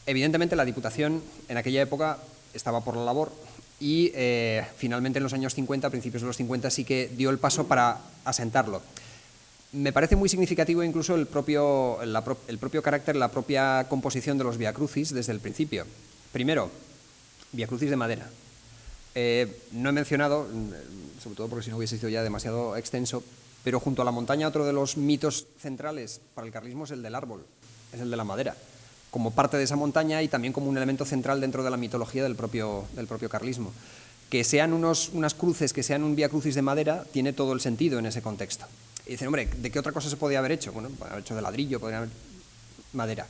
Evidentemente la Diputación en aquella época estaba por la labor y finalmente en los años 50, a principios de los 50, sí que dio el paso para asentarlo. Me parece muy significativo incluso el propio carácter, la propia composición de los Vía Crucis desde el principio. Primero, Vía Crucis de madera. No he mencionado, sobre todo porque si no hubiese sido ya demasiado extenso, Pero junto a la montaña, otro de los mitos centrales para el carlismo es el del árbol, es el de la madera, como parte de esa montaña y también como un elemento central dentro de la mitología del propio carlismo. Que sean unas cruces, que sean un vía crucis de madera, tiene todo el sentido en ese contexto. Y dicen, hombre, ¿de qué otra cosa se podía haber hecho? Bueno, haber hecho de ladrillo, podrían haber madera.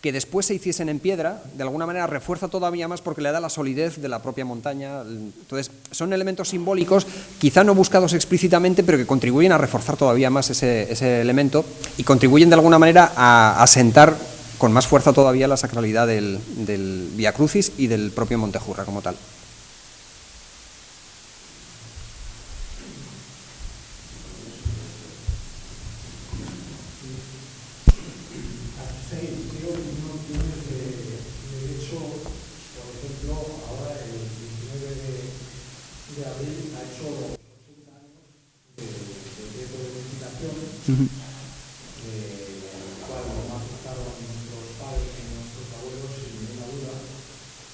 Que después se hiciesen en piedra, de alguna manera refuerza todavía más porque le da la solidez de la propia montaña. Entonces, son elementos simbólicos, quizá no buscados explícitamente, pero que contribuyen a reforzar todavía más ese elemento y contribuyen de alguna manera a asentar con más fuerza todavía la sacralidad del Vía Crucis y del propio Montejurra como tal.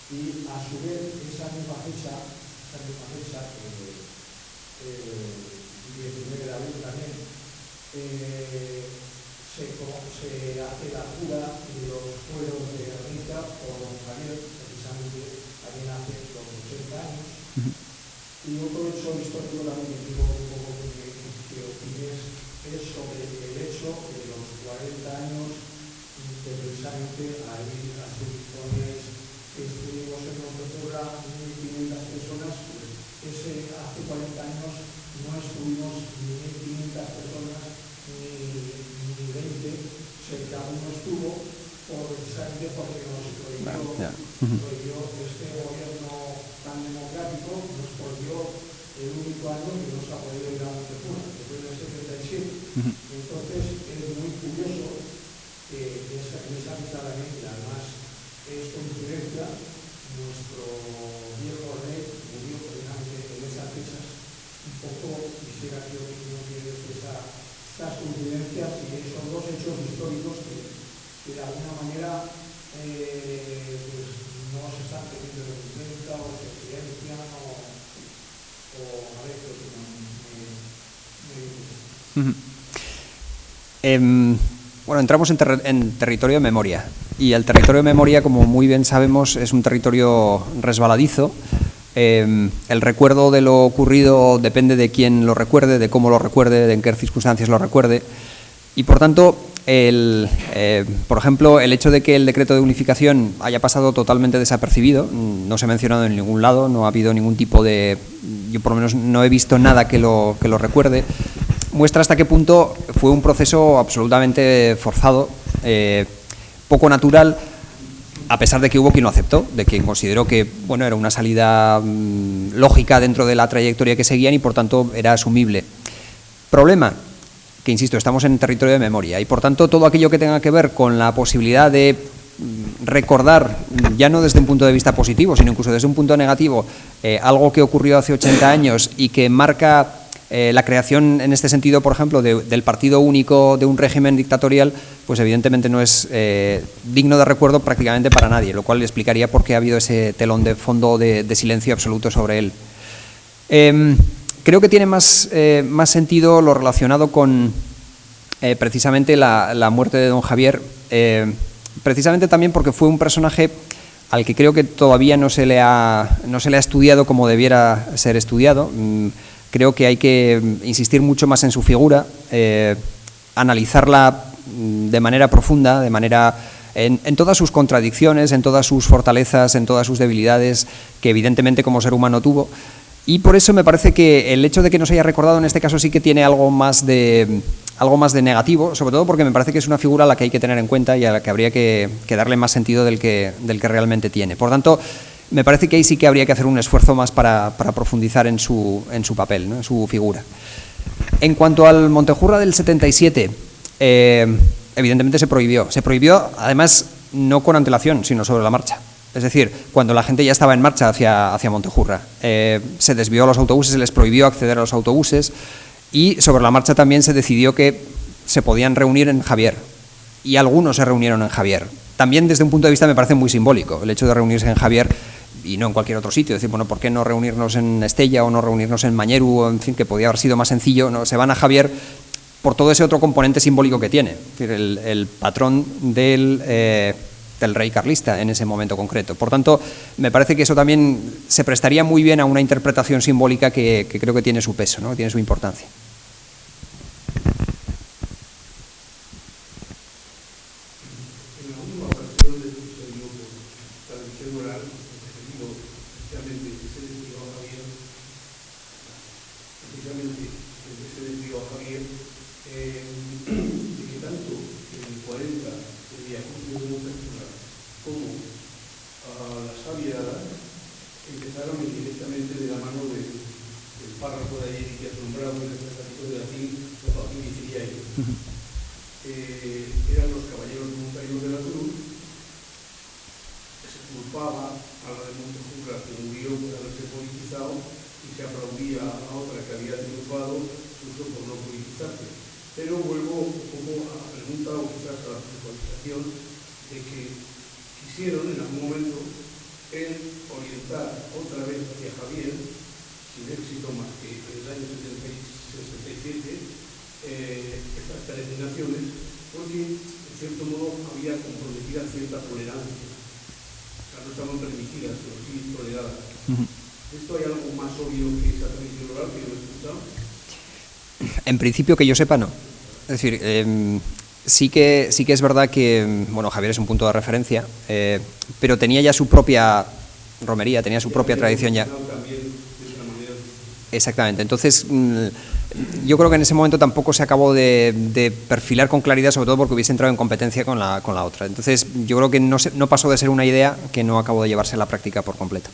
Y a su vez esa misma fecha, 19 de abril también, se hace la cura de los fueros de Ermita por don Javier, precisamente también hace los 80 años. Y otro hecho histórico también que digo un poco que opines es sobre el hecho de los 40 años que precisamente ahí las ediciones que estuvimos en Montejurra, 1.500 personas, pues hace 40 años no estuvimos ni 1.500 personas ni 20, que aún no estuvo, precisamente porque nos prohibió este gobierno tan democrático, nos prohibió el único año que no se ha podido ir a Montejurra, que fue en el 77. Entonces es muy curioso que en esa fecha también, y además es coincidencia, nuestro viejo rey murió precisamente en esas fechas. Un poco quisiera que opinión tienes estas coincidencias y esos dos hechos históricos que de alguna manera pues no se están teniendo en cuenta o se silencian o a ver qué opinan. Bueno, entramos en territorio de memoria y el territorio de memoria, como muy bien sabemos, es un territorio resbaladizo. El recuerdo de lo ocurrido depende de quién lo recuerde, de cómo lo recuerde, de en qué circunstancias lo recuerde y, por tanto, por ejemplo, el hecho de que el decreto de unificación haya pasado totalmente desapercibido, no se ha mencionado en ningún lado, no ha habido ningún tipo de... Yo por lo menos no he visto nada que lo recuerde, muestra hasta qué punto fue un proceso absolutamente forzado, poco natural, a pesar de que hubo quien lo aceptó, de quien consideró que bueno, era una salida lógica dentro de la trayectoria que seguían y por tanto era asumible. Problema, que insisto, estamos en territorio de memoria y por tanto todo aquello que tenga que ver con la posibilidad de recordar, ya no desde un punto de vista positivo, sino incluso desde un punto negativo, algo que ocurrió hace 80 años y que marca la creación, en este sentido, por ejemplo, del partido único de un régimen dictatorial, pues evidentemente no es digno de recuerdo prácticamente para nadie, lo cual explicaría por qué ha habido ese telón de fondo de silencio absoluto sobre él. Creo que tiene más sentido lo relacionado con precisamente la muerte de don Javier, precisamente también porque fue un personaje al que creo que todavía no se le ha estudiado como debiera ser estudiado. Creo que hay que insistir mucho más en su figura, analizarla de manera profunda, en todas sus contradicciones, en todas sus fortalezas, en todas sus debilidades que evidentemente como ser humano tuvo. Y por eso me parece que el hecho de que no se haya recordado en este caso sí que tiene algo más de negativo, sobre todo porque me parece que es una figura a la que hay que tener en cuenta y a la que habría que darle más sentido del que realmente tiene. Por tanto, me parece que ahí sí que habría que hacer un esfuerzo más para profundizar en su papel, ¿no? En su figura. En cuanto al Montejurra del 77, evidentemente se prohibió. Se prohibió, además, no con antelación, sino sobre la marcha. Es decir, cuando la gente ya estaba en marcha hacia Montejurra. Se desvió a los autobuses, se les prohibió acceder a los autobuses y sobre la marcha también se decidió que se podían reunir en Javier. Y algunos se reunieron en Javier. También desde un punto de vista me parece muy simbólico el hecho de reunirse en Javier y no en cualquier otro sitio. Es decir, bueno, ¿por qué no reunirnos en Estella o no reunirnos en Mañeru? En fin, que podía haber sido más sencillo. No, se van a Javier por todo ese otro componente simbólico que tiene. Es decir, el patrón del rey carlista en ese momento concreto. Por tanto, me parece que eso también se prestaría muy bien a una interpretación simbólica que creo que tiene su peso, ¿no? Tiene su importancia. Eran los caballeros montañeros de la Cruz, se culpaba a la de Montejurra que murió por haberse politizado y se aplaudía a la otra que había triunfado justo por no politizarse. Pero vuelvo un poco a la pregunta o quizás a la puntualización de que quisieron en algún momento orientar otra vez hacia Javier, sin éxito más que en el año 67, estas peregrinaciones, porque en cierto modo había comprometida cierta tolerancia. O sea, no estaban permitidas, pero sí toleradas. ¿Esto hay algo más obvio que esa tradición oral que no he escuchado? En principio, que yo sepa, no. Es decir, sí que es verdad que, bueno, Javier es un punto de referencia, pero tenía ya su propia romería, tenía su propia tradición ya. Exactamente. Entonces, yo creo que en ese momento tampoco se acabó de perfilar con claridad, sobre todo porque hubiese entrado en competencia con la otra. Entonces, yo creo que no pasó de ser una idea que no acabó de llevarse a la práctica por completo.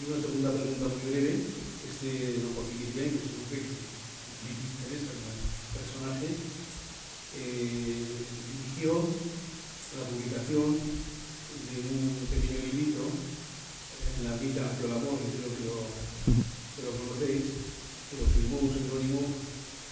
Y una segunda pregunta muy breve, no por Wikipedia, que seguro que me interesa el personaje, dirigió la publicación de un pequeño librito en la ermita del Amor, que creo que lo conocéis, que lo firmó un seudónimo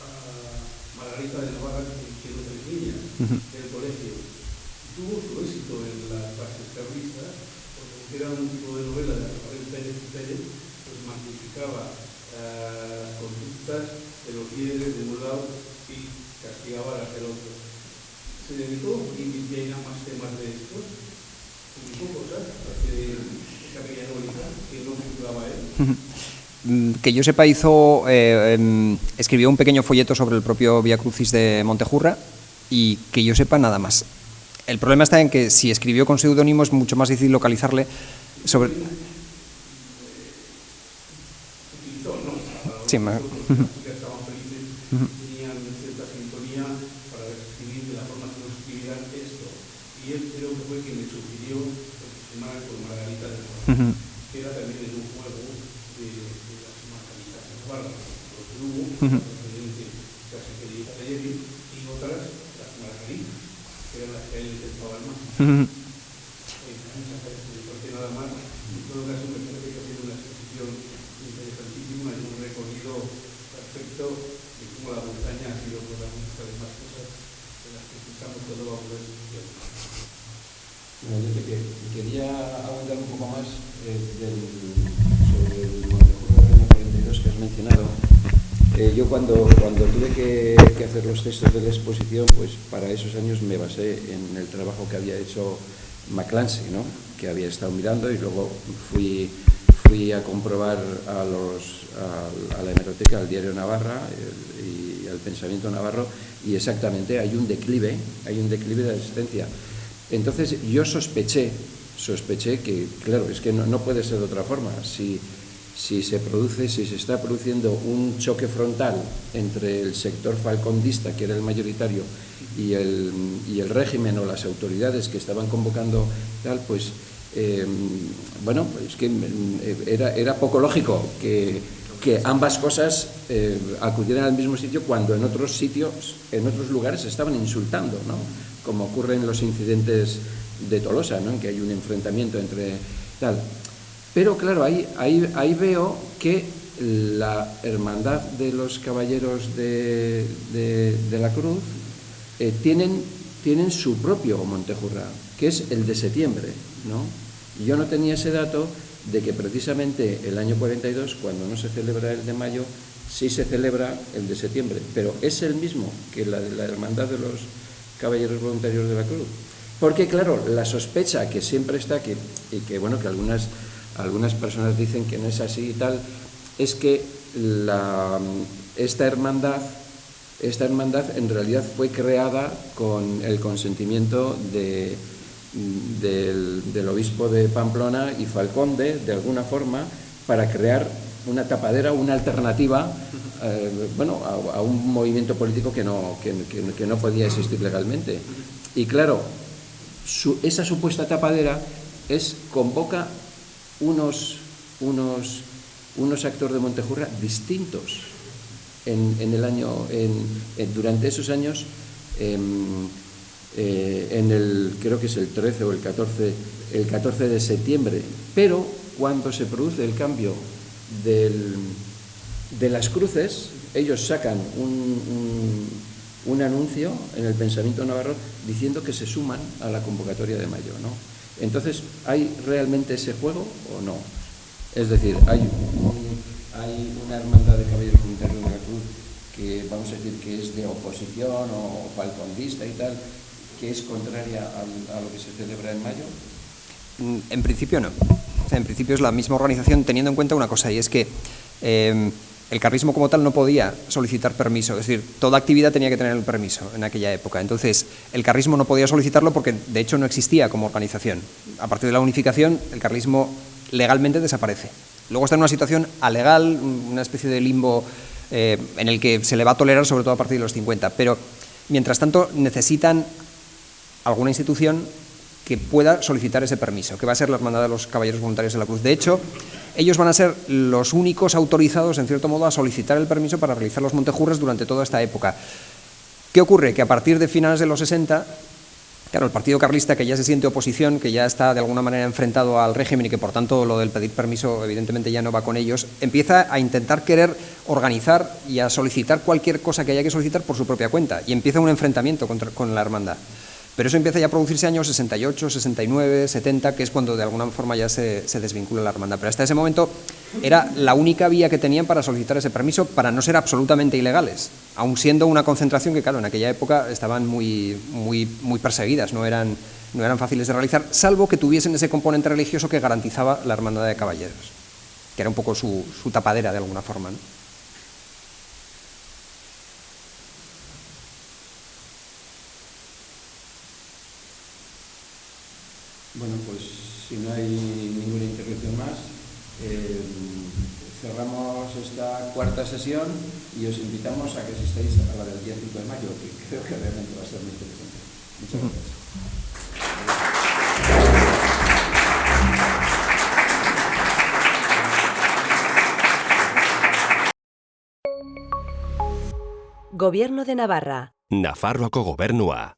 a Margarita de Navarra, que quiero tres niñas del colegio. Y tuvo su éxito en las clases carlistas, porque era un tipo de novela de Rafael Pérez y Pérez, pues magnificaba las conductas de los líderes de un lado y castigaba a las del otro. Se dedicó a iniciar más temas de estos, publicó cosas, de esa pequeña novela que no vinculaba a él. Que yo sepa, escribió un pequeño folleto sobre el propio Vía Crucis de Montejurra y que yo sepa nada más. El problema está en que si escribió con seudónimo es mucho más difícil localizarle sobre... Sí, estaban felices, tenían cierta sintonía para escribir de la forma que no escribieran esto. Y él creo que fue quien le sugirió que se llamara con Margarita de Navarra, que era también en un juego de las Margaritas de Navarra, porque hubo una referente casi que de Tallerín y otras, las Margaritas, que eran las que a él le tentaban más. Porque nada más, en todo caso me parece que ha sido una exposición interesantísima y un recorrido perfecto de cómo la montaña ha sido protagonista de más cosas de las que pensamos cuando vamos a la Bueno, yo quería abundar un poco más sobre el Montejurra del año 42 que has mencionado. Yo cuando tuve que hacer los textos de la exposición, pues para esos años me basé en el trabajo que había hecho Maclancy, ¿no? Que había estado mirando, y luego fui a comprobar a la hemeroteca, al diario Navarra y al pensamiento navarro, y exactamente hay un declive de la existencia. Entonces yo sospeché que, claro, es que no puede ser de otra forma. Si se está produciendo un choque frontal entre el sector falcondista, que era el mayoritario, y el régimen o las autoridades que estaban convocando tal, pues bueno, es que era poco lógico que ambas cosas acudieran al mismo sitio cuando en otros sitios, en otros lugares se estaban insultando, ¿no? Como ocurre en los incidentes de Tolosa, ¿no? En que hay un enfrentamiento entre tal. Pero claro, ahí veo que la hermandad de los caballeros de la Cruz tienen su propio Montejurra, que es el de septiembre, ¿no? Yo no tenía ese dato, de que precisamente el año 42, cuando no se celebra el de mayo, sí se celebra el de septiembre, pero es el mismo que la de la Hermandad de los Caballeros Voluntarios de la Cruz. Porque, claro, la sospecha que siempre está, y que bueno, que algunas personas dicen que no es así y tal, es que esta hermandad en realidad fue creada con el consentimiento del obispo de Pamplona y Falconde, de alguna forma, para crear una tapadera, una alternativa a un movimiento político que no podía existir legalmente. Y claro, esa supuesta tapadera convoca unos actos de Montejurra distintos durante esos años, creo que es el 13 o el 14 de septiembre, pero cuando se produce el cambio de las cruces, ellos sacan un anuncio en el pensamiento navarro diciendo que se suman a la convocatoria de mayo, ¿no? Entonces, ¿hay realmente ese juego o no? Es decir, hay una hermandad de caballeros voluntarios de la Cruz que vamos a decir que es de oposición o falcondista y tal, que es contraria a lo que se celebra en mayo. En principio no. O sea, en principio es la misma organización, teniendo en cuenta una cosa, y es que el carlismo como tal no podía solicitar permiso, es decir, toda actividad tenía que tener el permiso en aquella época. Entonces, el carlismo no podía solicitarlo porque de hecho no existía como organización. A partir de la unificación, el carlismo legalmente desaparece. Luego está en una situación alegal, una especie de limbo en el que se le va a tolerar sobre todo a partir de los 50, pero mientras tanto necesitan alguna institución que pueda solicitar ese permiso, que va a ser la Hermandad de los Caballeros Voluntarios de la Cruz. De hecho, ellos van a ser los únicos autorizados, en cierto modo, a solicitar el permiso para realizar los Montejurres durante toda esta época. ¿Qué ocurre? Que a partir de finales de los 60, claro, el Partido Carlista, que ya se siente oposición, que ya está de alguna manera enfrentado al régimen y que por tanto lo del pedir permiso evidentemente ya no va con ellos, empieza a intentar querer organizar y a solicitar cualquier cosa que haya que solicitar por su propia cuenta y empieza un enfrentamiento con la hermandad. Pero eso empieza ya a producirse años 68, 69, 70, que es cuando de alguna forma ya se desvincula la hermandad. Pero hasta ese momento era la única vía que tenían para solicitar ese permiso para no ser absolutamente ilegales, aun siendo una concentración que, claro, en aquella época estaban muy perseguidas, no eran fáciles de realizar, salvo que tuviesen ese componente religioso que garantizaba la hermandad de caballeros, que era un poco su tapadera de alguna forma, ¿no? Bueno, pues si no hay ninguna intervención más, cerramos esta cuarta sesión y os invitamos a que asistáis a la del día 5 de mayo, que creo que realmente va a ser muy interesante. Muchas gracias. Gobierno de Navarra. Nafarroako gobernua.